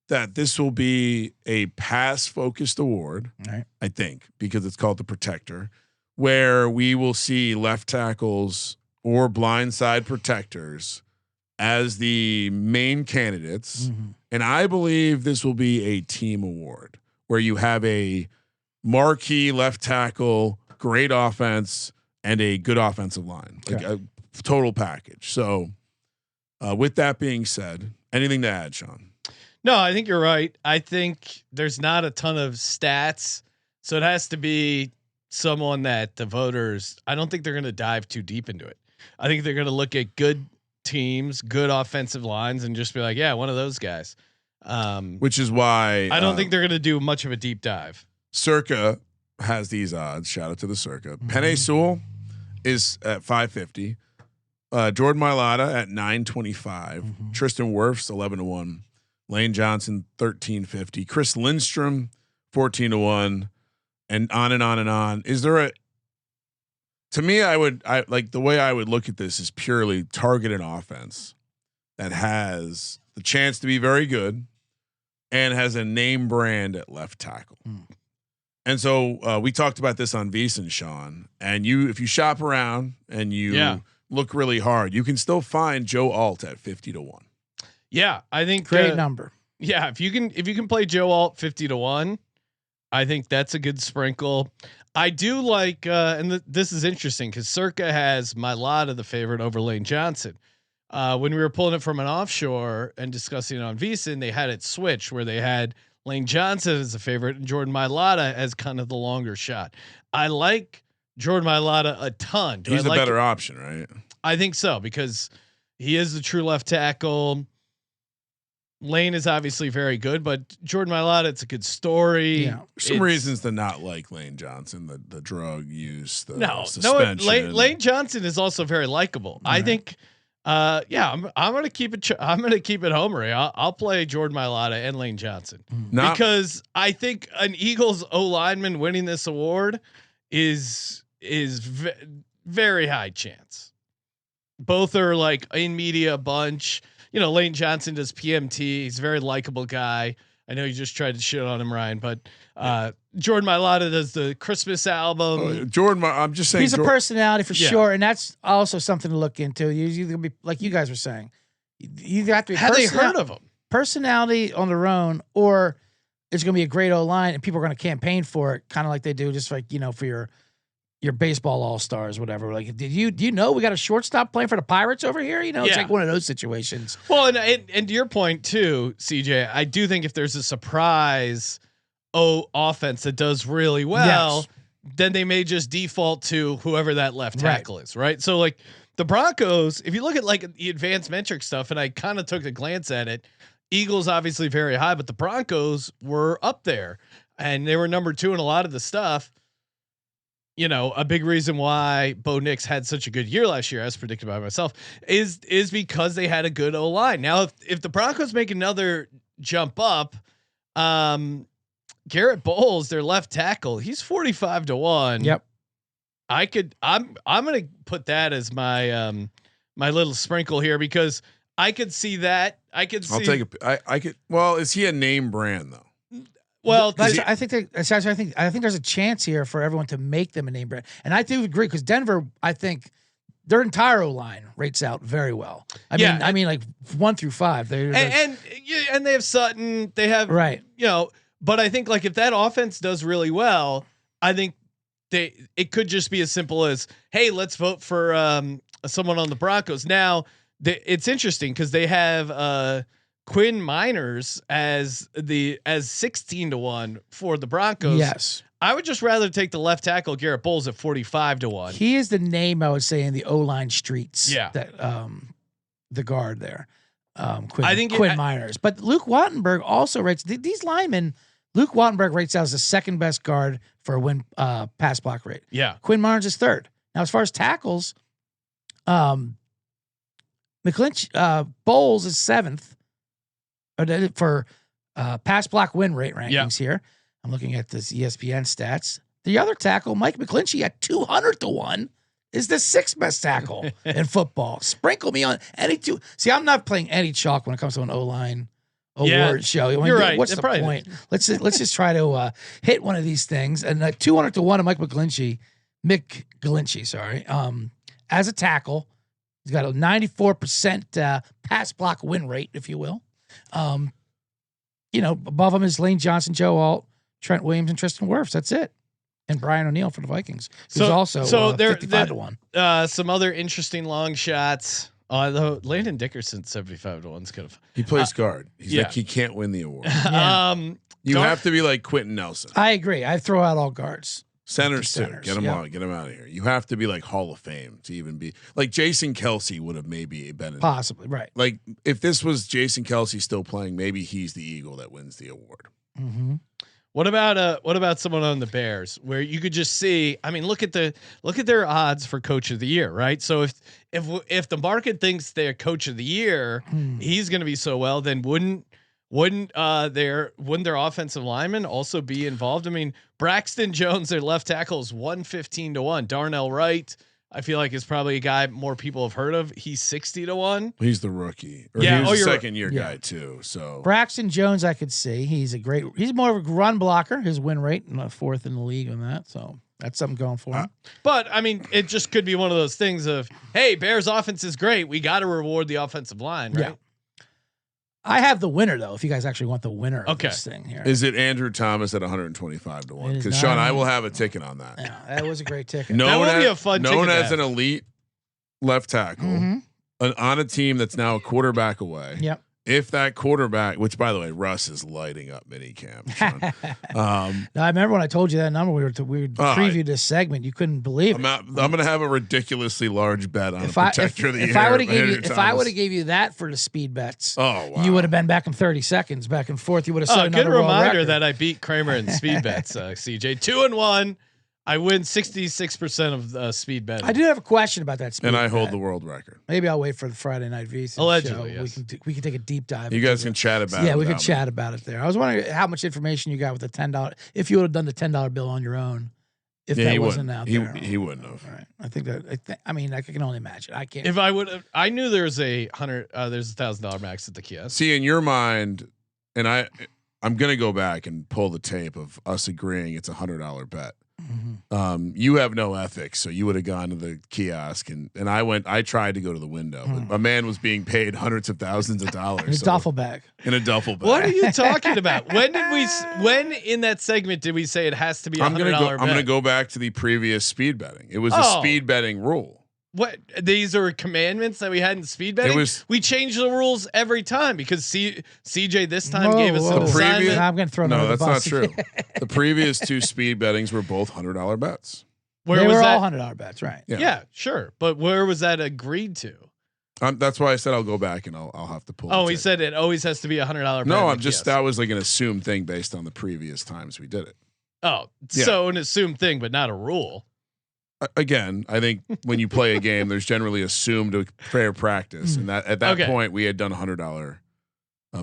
Speaker 6: that this will be a pass-focused award.
Speaker 7: Right.
Speaker 6: I think because it's called the Protector, where we will see left tackles or blindside protectors as the main candidates. And I believe this will be a team award where you have a marquee left tackle, great offense, and a good offensive line, like a total package. So with that being said, anything to add, Sean?
Speaker 1: No, I think you're right. I think there's not a ton of stats, so it has to be someone that the voters, I don't think they're going to dive too deep into it. I think they're going to look at good teams, good offensive lines, and just be like, yeah, one of those guys.
Speaker 6: Which is why
Speaker 1: I don't think they're going to do much of a deep dive.
Speaker 6: Circa has these odds. Shout out to the Circa. Penei Sewell is at 550. Jordan Mailata at 925. Tristan Wirfs 11-1. Lane Johnson 1350. Chris Lindstrom 14-1. And on and on and on. Is there to me, I like the way I would look at this is purely targeted offense that has the chance to be very good and has a name brand at left tackle. And so we talked about this on VSiN, Sean, and if you shop around and you look really hard, you can still find Joe Alt at 50-1.
Speaker 1: Yeah. I think
Speaker 7: great number.
Speaker 1: Yeah. If you can play Joe Alt 50-1, I think that's a good sprinkle. I do like, and this is interesting because Circa has Mailata the favorite over Lane Johnson. When we were pulling it from an offshore and discussing it on VSiN, they had it switch where they had Lane Johnson as a favorite and Jordan Mailata as kind of the longer shot. I like Jordan Mailata a ton.
Speaker 6: He's the better option, right?
Speaker 1: I think so because he is the true left tackle. Lane is obviously very good, but Jordan Mailata, it's a good story.
Speaker 7: Yeah.
Speaker 6: Some reasons to not like Lane Johnson, the drug use, the suspension.
Speaker 1: Lane Johnson is also very likable. Right. I think, I'm gonna keep it. I'm gonna keep it homery. I'll play Jordan Mailata and Lane Johnson because I think an Eagles O lineman winning this award is very high chance. Both are like in media a bunch. You know, Lane Johnson does PMT. He's a very likable guy. I know you just tried to shit on him, Ryan, but Jordan Mailata does the Christmas album.
Speaker 6: Jordan, I'm just saying
Speaker 7: he's a personality for sure, and that's also something to look into. You're gonna be like you guys were saying. You have to be.
Speaker 1: Have they heard of him?
Speaker 7: Personality on their own, or it's gonna be a great O-line, and people are gonna campaign for it, kind of like they do, just like for your baseball all-stars, whatever. Like, do you know we got a shortstop playing for the Pirates over here? It's like one of those situations.
Speaker 1: Well, and to your point too, CJ, I do think if there's a surprise offense that does really well, then they may just default to whoever that left tackle is, right? So like the Broncos, if you look at like the advanced metric stuff, and I kind of took a glance at it, Eagles obviously very high, but the Broncos were up there and they were number 2 in a lot of the stuff. You know, a big reason why Bo Nix had such a good year last year, as predicted by myself, is because they had a good O line. Now, if the Broncos make another jump up, Garrett Bowles, their left tackle, he's 45-1.
Speaker 7: Yep.
Speaker 1: I'm gonna put that as my my little sprinkle here because I could see that. I could see.
Speaker 6: Well, is he a name brand though?
Speaker 1: Well,
Speaker 7: I think there's a chance here for everyone to make them a name brand, and I do agree because Denver, I think their entire O line rates out very well. I mean, like 1 through 5.
Speaker 1: And they have Sutton. They have but I think like if that offense does really well, I think it could just be as simple as, hey, let's vote for someone on the Broncos. Now it's interesting because they have Quinn Miners as 16-1 for the Broncos.
Speaker 7: Yes.
Speaker 1: I would just rather take the left tackle Garrett Bowles at 45-1.
Speaker 7: He is the name I would say in the O-line streets.
Speaker 1: Yeah.
Speaker 7: That the guard there. Quinn Miners. But Luke Wattenberg also rates these linemen. Luke Wattenberg rates out as the second best guard for a win pass block rate.
Speaker 1: Yeah.
Speaker 7: Quinn Miners is third. Now as far as tackles, Bowles is 7th. For pass block win rate rankings here. I'm looking at this ESPN stats. The other tackle, Mike McGlinchey, at 200-1, is the 6th best tackle in football. Sprinkle me on any two. See, I'm not playing any chalk when it comes to an O-line award show.
Speaker 1: You're right.
Speaker 7: What's the point? Let's just try to hit one of these things. And 200-1 of Mike McGlinchey, as a tackle, he's got a 94% pass block win rate, if you will. Above him is Lane Johnson, Joe Alt, Trent Williams, and Tristan Wirfs. That's it. And Brian O'Neill for the Vikings. Who's also 55-1.
Speaker 1: Some other interesting long shots. Although Landon Dickerson 75-1 is kind of.
Speaker 6: He plays guard. He's like he can't win the award. You have to be like Quentin Nelson.
Speaker 7: I agree. I throw out all guards.
Speaker 6: Centers too. Get them on. Get them out of here. You have to be like Hall of Fame to even be like Jason Kelsey would have maybe been
Speaker 7: possibly right.
Speaker 6: Like if this was Jason Kelsey still playing, maybe he's the Eagle that wins the award.
Speaker 7: Mm-hmm.
Speaker 1: What about someone on the Bears where you could just see? I mean, look at their odds for Coach of the Year, right? So if the market thinks they're Coach of the Year, he's going to be so well, then wouldn't their offensive linemen also be involved? I mean, Braxton Jones, their left tackle, is 115-1. Darnell Wright, I feel like is probably a guy more people have heard of. He's 60-1.
Speaker 6: He's the rookie. He was a second-year guy too. So
Speaker 7: Braxton Jones, I could see he's more of a run blocker. His win rate, 4th in the league on that. So that's something going for him.
Speaker 1: But I mean, it just could be one of those things of, hey, Bears offense is great. We got to reward the offensive line, right?
Speaker 7: I have the winner though. If you guys actually want the winner of this thing here,
Speaker 6: is it Andrew Thomas at 125 to 1? Because
Speaker 7: not.
Speaker 6: Sean, I will have a ticket on that.
Speaker 7: Yeah, that was a great ticket.
Speaker 1: That would be a fun ticket.
Speaker 6: Known as an elite left tackle on a team that's now a quarterback away.
Speaker 7: Yep.
Speaker 6: If that quarterback, which by the way, Russ is lighting up mini camp.
Speaker 7: No, I remember when I told you that number. We previewed this segment. You couldn't believe it.
Speaker 6: I'm going to have a ridiculously large bet on a protector of the year.
Speaker 7: If I would have gave you that for the speed bets, you would have been back in 30 seconds, back and forth. You would have set another
Speaker 1: good reminder
Speaker 7: record.
Speaker 1: that I beat Kramer in speed bets. CJ 2-1. I win 66% of speed betting.
Speaker 7: I do have a question about that speed
Speaker 6: and I hold
Speaker 7: bet.
Speaker 6: the world record.
Speaker 7: Maybe I'll wait for the Friday Night VC
Speaker 1: Allegedly,
Speaker 7: show.
Speaker 1: yes.
Speaker 7: We can take a deep dive.
Speaker 6: You guys can chat about it.
Speaker 7: Yeah, we can chat about it there. I was wondering how much information you got with the $10. If you would have done the $10 bill on your own, if that wasn't out there,
Speaker 6: he wouldn't have.
Speaker 7: Right. I think that. I mean, I can only imagine. I can't.
Speaker 1: If I would, I knew there's a $1,000 max at the kiosk.
Speaker 6: See, in your mind, and I'm gonna go back and pull the tape of us agreeing it's $100 bet. You have no ethics, so you would have gone to the kiosk, and I tried to go to the window, but a man was being paid hundreds of thousands of dollars
Speaker 7: in a duffel bag.
Speaker 6: In a duffel bag.
Speaker 1: What are you talking about? When in that segment did we say it has to be $100 bet?
Speaker 6: I'm gonna go back to the previous speed betting. It was a speed betting rule.
Speaker 1: What, these are commandments that we had in speed betting? We change the rules every time because CJ this time gave us an assignment.
Speaker 7: I'm going to throw
Speaker 6: that's not true. The previous two speed bettings were both $100 bets.
Speaker 7: They were all $100 bets, right?
Speaker 1: Yeah, sure. But where was that agreed to?
Speaker 6: That's why I said I'll go back and I'll have to pull.
Speaker 1: Oh, he said it always has to be $100 bet.
Speaker 6: No, that was like an assumed thing based on the previous times we did it.
Speaker 1: Oh, so an assumed thing, but not a rule.
Speaker 6: Again, I think when you play a game, there's generally assumed a fair practice, and that at that point we had done $100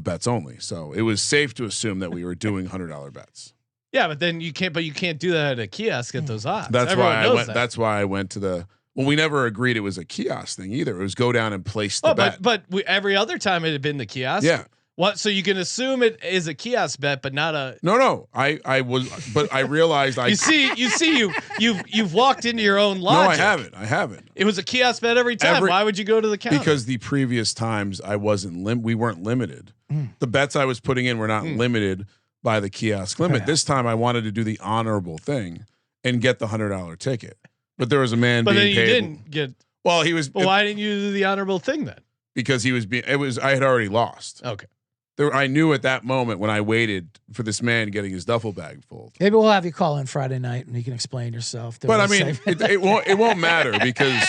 Speaker 6: bets only, so it was safe to assume that we were doing $100 bets. Yeah,
Speaker 1: but then you can't do that at a kiosk at those odds.
Speaker 6: That's why I went. That's why I went to the. Well, we never agreed it was a kiosk thing either. It was go down and place the bet.
Speaker 1: But every other time it had been the kiosk.
Speaker 6: Yeah.
Speaker 1: What? So you can assume it is a kiosk bet, but not a.
Speaker 6: No. I was, but I realized
Speaker 1: you've walked into your own logic.
Speaker 6: No, I haven't.
Speaker 1: It was a kiosk bet every time. Why would you go to the counter?
Speaker 6: Because the previous times we weren't limited. The bets I was putting in were not limited by the kiosk limit.
Speaker 7: Yeah.
Speaker 6: This time I wanted to do the honorable thing and get the $100 ticket. But there was a man
Speaker 1: being
Speaker 6: paid.
Speaker 1: But then you didn't get.
Speaker 6: Well, he was.
Speaker 1: Well, why didn't you do the honorable thing then?
Speaker 6: Because he was I had already lost.
Speaker 1: Okay.
Speaker 6: I knew at that moment when I waited for this man getting his duffel bag full.
Speaker 7: Maybe we'll have you call in Friday night and you can explain yourself.
Speaker 6: But I mean, it won't matter because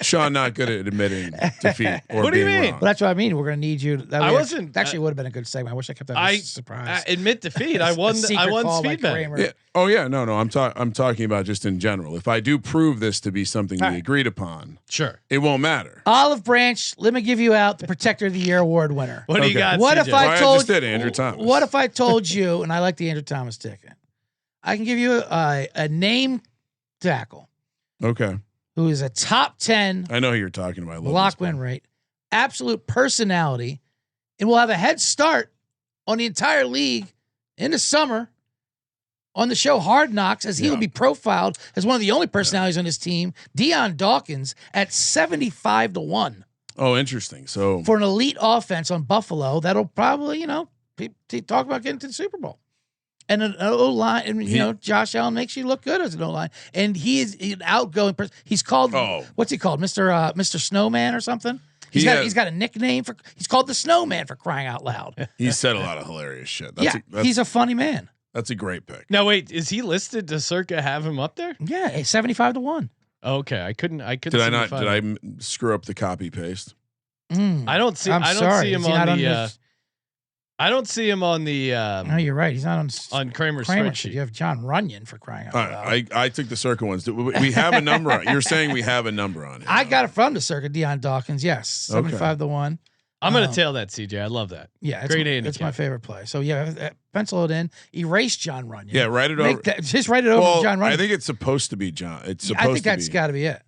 Speaker 6: Sean not good at admitting defeat. Or
Speaker 1: what do you mean?
Speaker 6: Wrong.
Speaker 7: Well, that's what I mean. We're going to need you.
Speaker 1: I wasn't.
Speaker 7: Actually, would have been a good segment. I wish I kept that as a surprise.
Speaker 1: I admit defeat. I won speed betting.
Speaker 6: Yeah. Oh yeah, no. I'm talking about just in general. If I do prove this to be something we agreed upon,
Speaker 1: sure,
Speaker 6: it won't matter.
Speaker 7: Olive Branch. Let me give you out the Protector of the Year award winner.
Speaker 1: What do you got?
Speaker 7: What
Speaker 1: CJ?
Speaker 7: if I told
Speaker 6: just did Andrew Thomas?
Speaker 7: What if I told you? And I like the Andrew Thomas ticket. I can give you a name tackle.
Speaker 6: Okay.
Speaker 7: Who is a top 10?
Speaker 6: I know who you're talking about.
Speaker 7: Lock win rate, absolute personality, and will have a head start on the entire league in the summer on the show Hard Knocks, as he will be profiled as one of the only personalities on his team. Deion Dawkins at 75 to 1.
Speaker 6: Oh, interesting. So
Speaker 7: for an elite offense on Buffalo, that'll probably talk about getting to the Super Bowl. And an O-line, and Josh Allen makes you look good as an O-line. And he is an outgoing person. He's called what's he called? Mr. Snowman or something? He's got a nickname he's called the Snowman, for crying out loud.
Speaker 6: He said a lot of hilarious shit.
Speaker 7: He's a funny man.
Speaker 6: That's a great pick.
Speaker 1: Now wait, is he listed? Does Circa have him up there?
Speaker 7: Yeah, 75 to 1.
Speaker 1: Okay, I couldn't.
Speaker 6: Did I not? Did I screw up the copy paste?
Speaker 1: I don't see. I don't see him on the. I don't see him on the.
Speaker 7: No, you're right. He's not on
Speaker 1: Kramer's
Speaker 7: Kramer
Speaker 1: spreadsheet.
Speaker 7: You have John Runyon, for crying out loud.
Speaker 6: I took the Circa ones. We have a number on. You're saying we have a number on it.
Speaker 7: I got it from the Circa, Deion Dawkins. Yes, 75 to 1.
Speaker 1: I'm gonna tail that, CJ. I love that.
Speaker 7: Yeah,
Speaker 1: great handicap.
Speaker 7: It's my favorite play. So pencil it in. Erase John Runyon.
Speaker 6: Yeah, write it over.
Speaker 7: Just write it over John Runyon.
Speaker 6: I think it's supposed to be John. It's supposed.
Speaker 7: I think that's got to be it,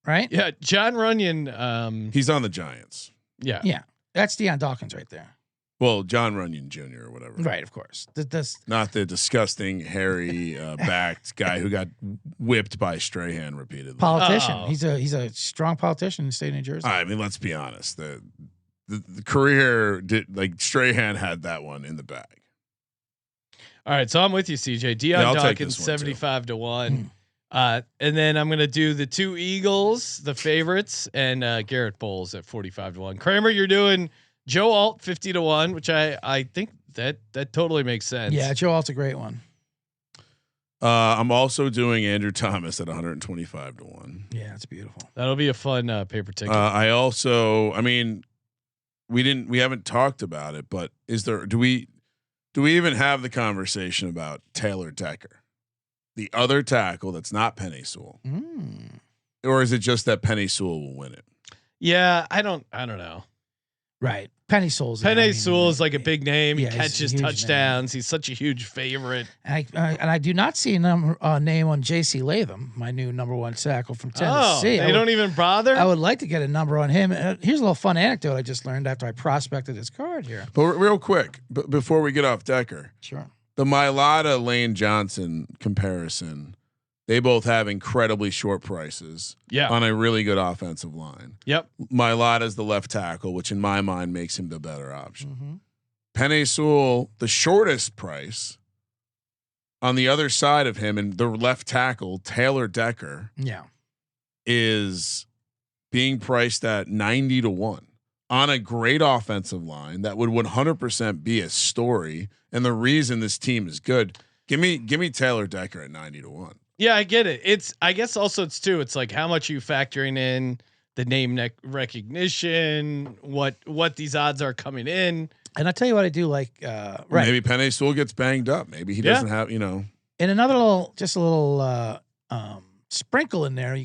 Speaker 7: right?
Speaker 1: Yeah, John Runyon.
Speaker 6: He's on the Giants.
Speaker 1: Yeah,
Speaker 7: that's Deion Dawkins right there.
Speaker 6: Well, John Runyon Jr. or whatever.
Speaker 7: Right, of course.
Speaker 6: Not the disgusting, hairy, backed guy who got whipped by Strahan repeatedly.
Speaker 7: Politician. He's a strong politician in the state of New Jersey.
Speaker 6: I mean, let's be honest. the career did like Strahan had that one in the bag.
Speaker 1: All right, so I'm with you, CJ. Deion Dawkins 75 to 1. And then I'm gonna do the 2 Eagles, the favorites, and Garrett Bowles at 45 to 1. Kramer, you're doing Joe Alt 50 to 1, which I think that totally makes sense.
Speaker 7: Yeah, Joe Alt's a great one.
Speaker 6: I'm also doing Andrew Thomas at 125 to 1.
Speaker 7: Yeah, that's beautiful.
Speaker 1: That'll be a fun paper ticket.
Speaker 6: I mean, we haven't talked about it, but do we even have the conversation about Taylor Decker, the other tackle that's not Penei Sewell, or is it just that Penei Sewell will win it?
Speaker 1: Yeah, I don't know.
Speaker 7: Right. Penei
Speaker 1: Sewell is like a big name. He
Speaker 7: Yeah,
Speaker 1: catches touchdowns. Name. He's such a huge favorite.
Speaker 7: And I do not see a name on J.C. Latham, my new number 1 tackle from Tennessee.
Speaker 1: They don't even bother?
Speaker 7: I would like to get a number on him. Here's a little fun anecdote I just learned after I prospected his card here.
Speaker 6: But real quick, before we get off Decker.
Speaker 7: Sure.
Speaker 6: The Mailata Lane Johnson comparison, they both have incredibly short prices on a really good offensive line.
Speaker 1: Yep.
Speaker 6: Mailata's the left tackle, which in my mind makes him the better option. Penei Sewell, the shortest price. On the other side of him, and the left tackle, Taylor Decker, is being priced at 90 to 1 on a great offensive line that would 100% be a story. And the reason this team is good, give me Taylor Decker at 90 to 1.
Speaker 1: Yeah, I get it. I guess also it's like how much you factoring in the name recognition, what these odds are coming in.
Speaker 7: And I tell you what I do like, right.
Speaker 6: Maybe Penei Sewell gets banged up. Maybe he doesn't have, And
Speaker 7: another little sprinkle in there.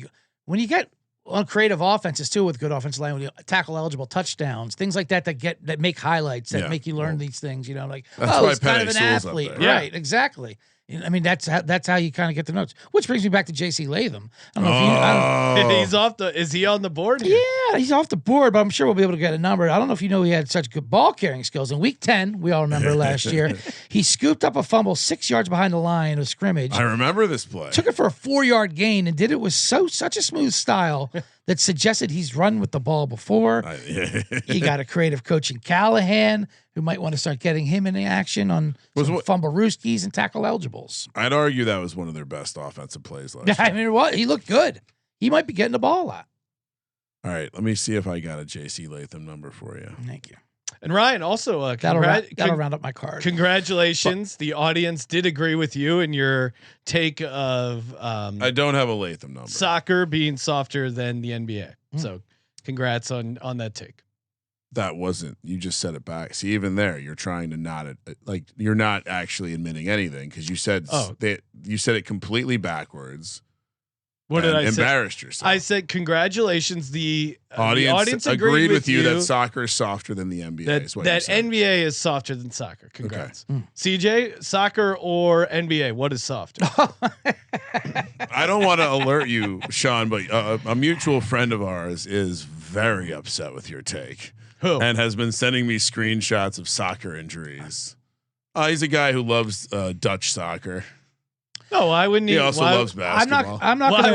Speaker 7: When you get on creative offenses too, with good offensive line, when you tackle eligible touchdowns, things like that make highlights that make you learn these things. Like, he's kind of an athlete, right? Exactly. I mean, that's how you kind of get the notes. Which brings me back to J.C. Latham. I don't know if
Speaker 1: he's off the. Is he on the board here?
Speaker 7: Yeah, he's off the board, but I'm sure we'll be able to get a number. I don't know if you know he had such good ball carrying skills. In week 10, we all remember last year, he scooped up a fumble 6 yards behind the line of scrimmage.
Speaker 6: I remember this play.
Speaker 7: Took it for a 4-yard gain and did it with such a smooth style that suggested he's run with the ball before. He got a creative coach in Callahan who might want to start getting him in action on fumble rooskies and tackle eligibles.
Speaker 6: I'd argue that was one of their best offensive plays last year.
Speaker 7: I mean, he looked good. He might be getting the ball a lot.
Speaker 6: All right, let me see if I got a J.C. Latham number for you.
Speaker 7: Thank you.
Speaker 1: And Ryan, also,
Speaker 7: that'll round up my card.
Speaker 1: Congratulations. The audience did agree with you in your take of
Speaker 6: I don't have a Latham number.
Speaker 1: Soccer being softer than the NBA. So congrats on that take.
Speaker 6: That wasn't, you just said it back. See, even there, you're trying to not you're not actually admitting anything because you said you said it completely backwards.
Speaker 1: What did I say?
Speaker 6: Embarrassed yourself.
Speaker 1: I said congratulations. The
Speaker 6: audience agreed with you that soccer is softer than the NBA.
Speaker 1: That NBA is softer than soccer. Congrats, CJ. Soccer or NBA? What is softer?
Speaker 6: I don't want to alert you, Sean, but a mutual friend of ours is very upset with your take.
Speaker 1: Who?
Speaker 6: And has been sending me screenshots of soccer injuries. He's a guy who loves Dutch soccer.
Speaker 1: No, why wouldn't he?
Speaker 6: He also loves basketball.
Speaker 7: I'm not.
Speaker 1: Why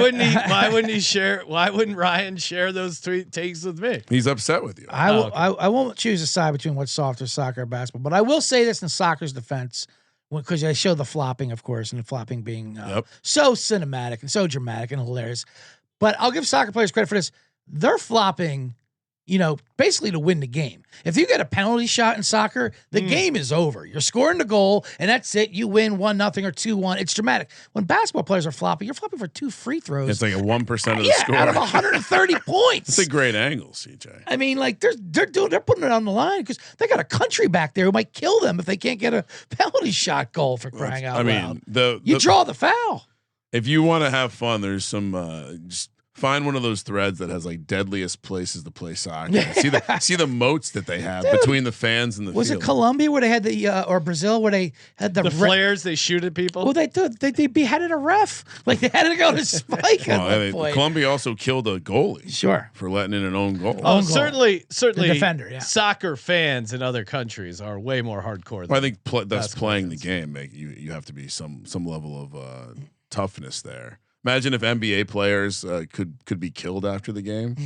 Speaker 1: wouldn't he share? Why wouldn't Ryan share those 3 takes with me?
Speaker 6: He's upset with you.
Speaker 7: I won't choose a side between what's softer, soccer or basketball. But I will say this in soccer's defense, because I show the flopping, of course, and the flopping being so cinematic and so dramatic and hilarious. But I'll give soccer players credit for this. They're flopping, basically to win the game. If you get a penalty shot in soccer, the game is over. You're scoring the goal, and that's it. You win 1-0 or 2-1. It's dramatic. When basketball players are flopping, you're flopping for 2 free throws.
Speaker 6: It's like a 1% of the score
Speaker 7: out of 130 points.
Speaker 6: It's a great angle, CJ.
Speaker 7: I mean, like they're putting it on the line because they got a country back there who might kill them if they can't get a penalty shot goal, for crying out loud. You draw the foul.
Speaker 6: If you want to have fun, there's some just find one of those threads that has like deadliest places to play soccer. See the moats that they have between the fans and the
Speaker 7: Was
Speaker 6: field.
Speaker 7: it Colombia where they had or Brazil where they had the
Speaker 1: flares they shoot at people?
Speaker 7: Well, they beheaded a ref. Like they had to go to spike.
Speaker 6: Colombia also killed a goalie.
Speaker 7: Sure.
Speaker 6: For letting in an own goal.
Speaker 1: Certainly the
Speaker 7: defender, yeah.
Speaker 1: Soccer fans in other countries are way more hardcore than
Speaker 6: I think that's playing the game. You have to be some level of toughness there. Imagine if NBA players could be killed after the game.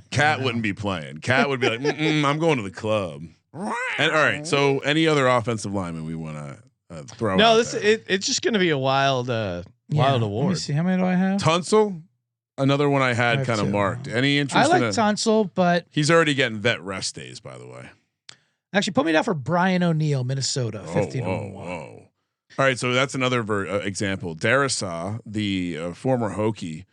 Speaker 6: Cat wouldn't be playing. Cat would be like, I'm going to the club. And all right. So any other offensive lineman we want to throw?
Speaker 1: No,
Speaker 6: out
Speaker 1: it's just going to be a wild award.
Speaker 7: Let me see, how many do I have?
Speaker 6: Tunsil, another one I had kind of marked. Any interest?
Speaker 7: I like Tunsil, but
Speaker 6: he's already getting vet rest days, by the way.
Speaker 7: Actually, put me down for Brian O'Neill, Minnesota, 50 to 1.
Speaker 6: Whoa. All right, so that's another example. Darrisaw, the former Hokie,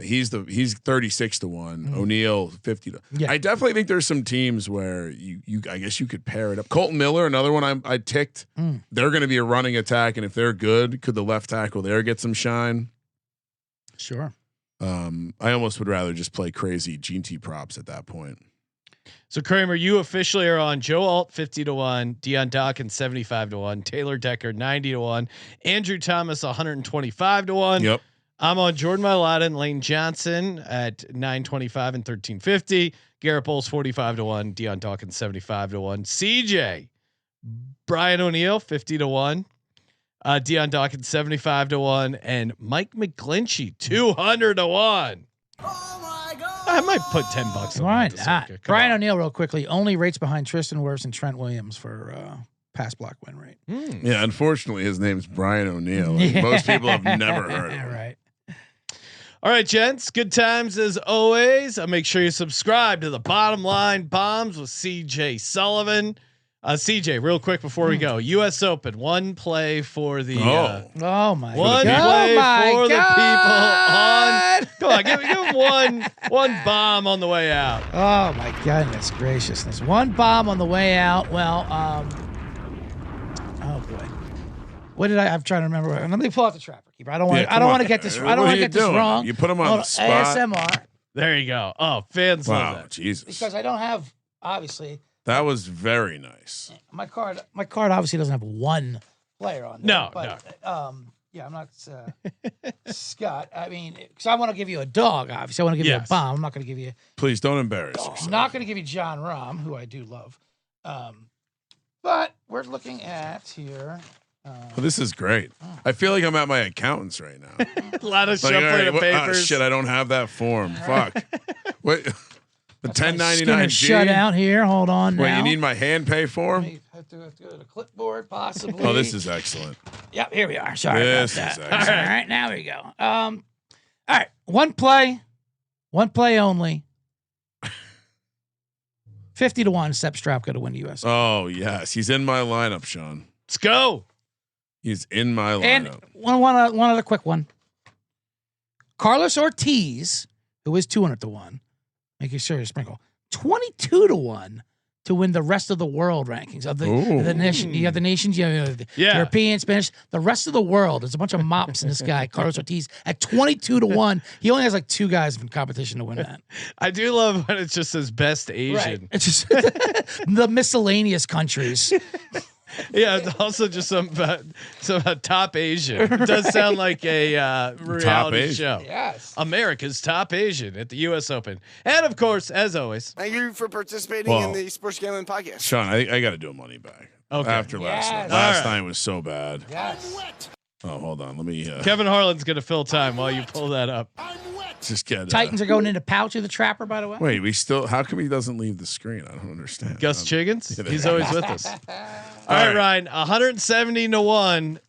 Speaker 6: he's 36 to 1. O'Neill 50 to. Yeah. I definitely think there's some teams where you I guess you could pair it up. Colton Miller, another one I ticked. They're going to be a running attack, and if they're good, could the left tackle there get some shine?
Speaker 7: Sure.
Speaker 6: I almost would rather just play crazy GT props at that point.
Speaker 1: So Kramer, you officially are on Joe Alt 50 to 1, Deion Dawkins 75 to 1, Taylor Decker 90 to 1, Andrew Thomas 125 to 1.
Speaker 6: Yep.
Speaker 1: I'm on Jordan Mailata and Lane Johnson at 925 and 1350. Garrett Bowles 45 to 1, Deion Dawkins 75 to 1, CJ Brian O'Neill 50 to 1, Deion Dawkins 75 to 1, and Mike McGlinchey 200 to 1. I might put $10 on
Speaker 7: Why
Speaker 1: that.
Speaker 7: not? Brian O'Neill, real quickly, only rates behind Tristan Wirfs and Trent Williams for pass block win rate.
Speaker 6: Yeah, unfortunately, his name's Brian O'Neill. Most people have never heard of him.
Speaker 7: Right.
Speaker 1: All right, gents. Good times as always. Make sure you subscribe to the Bottom Line Bombs with CJ Sullivan. CJ, real quick before we go, U.S. Open, one play for the
Speaker 7: oh my
Speaker 1: one
Speaker 7: God.
Speaker 1: play
Speaker 7: Oh
Speaker 1: for the people
Speaker 7: God.
Speaker 1: on. Come on, give him one bomb on the way out.
Speaker 7: Oh my goodness graciousness! One bomb on the way out. Well, oh boy, what did I'm trying to remember. Let me pull out the Trapper Keeper. I don't want. I don't want to get this. I don't want to get this wrong.
Speaker 6: You put him on the spot.
Speaker 7: ASMR.
Speaker 1: There you go. Oh, fans love that.
Speaker 6: Jesus.
Speaker 7: Because I don't have obviously.
Speaker 6: That was very nice.
Speaker 7: My card obviously doesn't have one player on there.
Speaker 1: No,
Speaker 7: but, yeah, I'm not Scott. I mean, because I want to give you a dog. Obviously, I want to give you a bomb. I'm not going to give you.
Speaker 6: Please don't embarrass yourself.
Speaker 7: I'm not going to give you John Rahm, who I do love. But we're looking at here.
Speaker 6: Well, this is great. I feel like I'm at my accountant's right now.
Speaker 1: A lot of shuffling of papers.
Speaker 6: Shit, I don't have that form. Fuck. Wait. The 1099
Speaker 7: shut out here. Hold on.
Speaker 6: Wait,
Speaker 7: now.
Speaker 6: You need my hand pay form?
Speaker 7: Have to go to the clipboard, possibly.
Speaker 6: Oh, this is excellent.
Speaker 7: Yep, here we are. Sorry
Speaker 6: this
Speaker 7: about
Speaker 6: is
Speaker 7: that.
Speaker 6: excellent.
Speaker 7: All right, now we go. All right, one play only. 50 to 1. Sepp Strapka to win the U.S.
Speaker 6: Oh yes, he's in my lineup, Sean.
Speaker 1: Let's go.
Speaker 6: He's in my lineup.
Speaker 7: And one other quick one. Carlos Ortiz, who is 200 to 1. Make you sure you sprinkle 22 to 1 to win the rest of the world rankings of the nation. You have the nations, you have the European, Spanish, the rest of the world. There's a bunch of mops in this guy, Carlos Ortiz, at 22 to 1. He only has like 2 guys in competition to win that.
Speaker 1: I do love when it just says best Asian.
Speaker 7: Right. It's just the miscellaneous countries.
Speaker 1: Yeah, it's also just some top Asian. It does sound like a reality show.
Speaker 7: Yes.
Speaker 1: America's Top Asian at the U.S. Open. And of course, as always,
Speaker 5: Thank you for participating in the Sports Gambling Podcast.
Speaker 6: Sean, I got to do a money bag.
Speaker 1: Okay.
Speaker 6: After last night.
Speaker 7: Yes.
Speaker 6: Last night was so bad.
Speaker 7: Yes.
Speaker 6: Oh, hold on. Let me.
Speaker 1: Kevin Harlan's going to fill time while you pull that up.
Speaker 6: Just get.
Speaker 7: Titans are going into pouch of the Trapper, by the way.
Speaker 6: Wait, we still. How come he doesn't leave the screen? I don't understand.
Speaker 1: Gus Chiggins?
Speaker 6: Yeah,
Speaker 1: He's always with us. All right, Ryan. 170 to 1.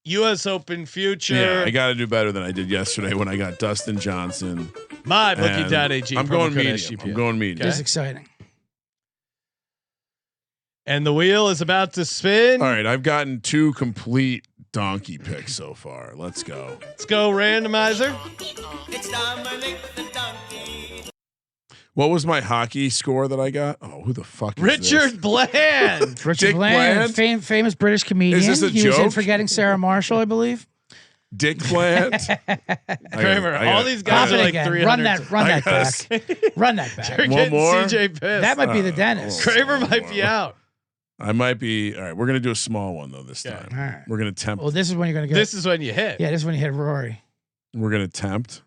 Speaker 1: U.S. Open future.
Speaker 6: Yeah, I got to do better than I did yesterday when I got Dustin Johnson.
Speaker 1: MyBookie.ag.
Speaker 6: I'm going medium. I'm going medium.
Speaker 7: This is exciting.
Speaker 1: And the wheel is about to spin.
Speaker 6: All right, I've gotten 2 complete donkey picks so far. Let's go.
Speaker 1: Let's go, randomizer.
Speaker 5: It's Dominic the Donkey.
Speaker 6: What was my hockey score that I got? Oh, who the fuck is
Speaker 1: Richard
Speaker 6: this?
Speaker 1: Bland.
Speaker 7: Richard
Speaker 6: Dick
Speaker 7: Bland,
Speaker 6: Bland?
Speaker 7: famous British comedian.
Speaker 6: Is this a
Speaker 7: he was in
Speaker 6: joke?
Speaker 7: Forgetting Sarah Marshall, I believe.
Speaker 6: Dick Bland.
Speaker 1: Kramer, all these guys are like 300.
Speaker 7: Run that back. Run that back.
Speaker 1: You're
Speaker 6: One
Speaker 1: getting
Speaker 6: more?
Speaker 1: CJ pissed.
Speaker 7: That might be the dentist.
Speaker 1: Kramer might be out.
Speaker 6: I might be. All right, we're gonna do a small one though this time.
Speaker 7: All right.
Speaker 6: We're gonna tempt.
Speaker 7: Well, this is when you're going to get.
Speaker 1: This is when you hit.
Speaker 7: Yeah, this is when you hit Rory.
Speaker 6: We're gonna tempt.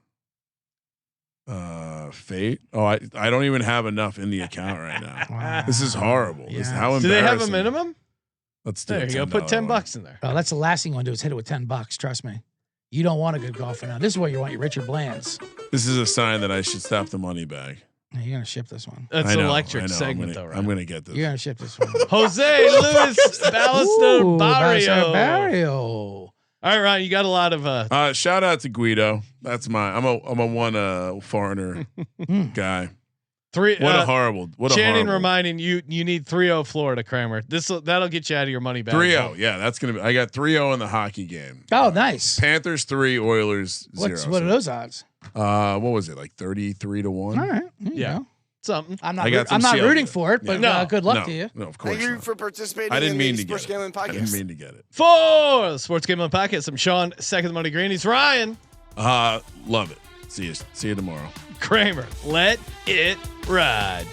Speaker 6: Fate. Oh, I don't even have enough in the account right now.
Speaker 7: Wow.
Speaker 6: This is horrible. This is how
Speaker 1: Do they have a
Speaker 6: embarrassing.
Speaker 1: minimum?
Speaker 6: Let's do
Speaker 1: There
Speaker 6: it.
Speaker 1: you go. Put $10 in there.
Speaker 7: Oh, that's the last thing you want to do is hit it with $10. Trust me. You don't want a good golfer now. This is what you want, your Richard Blands.
Speaker 6: This is a sign that I should stop the money bag.
Speaker 7: You're going to ship this one.
Speaker 1: That's an electric segment,
Speaker 6: I'm going to get this.
Speaker 7: You're going to ship this one.
Speaker 1: Jose Luis Ballester Barrio.
Speaker 7: All
Speaker 1: right, Ryan, you got a lot of.
Speaker 6: Shout out to Guido. That's my. I'm a one foreigner guy. What a horrible.
Speaker 1: Shannon reminding you need 3-0 Florida, Kramer. That'll get you out of your money back.
Speaker 6: 3-0. Yeah, that's gonna be. I got 3-0 in the hockey game.
Speaker 7: Oh, nice.
Speaker 6: Panthers 3, Oilers 0.
Speaker 7: What are those odds?
Speaker 6: What was it, like 33 to 1?
Speaker 7: All right.
Speaker 1: Yeah. Something.
Speaker 7: I'm not rooting for it, but good luck to you.
Speaker 6: No, of course.
Speaker 5: Thank you for participating.
Speaker 6: I didn't mean to
Speaker 5: Sports Gambling Podcast.
Speaker 6: I didn't mean to get it.
Speaker 1: For the Sports Gambling Podcast, I'm Sean, second the money green. He's Ryan.
Speaker 6: Love it. See you tomorrow.
Speaker 1: Kramer, let it ride.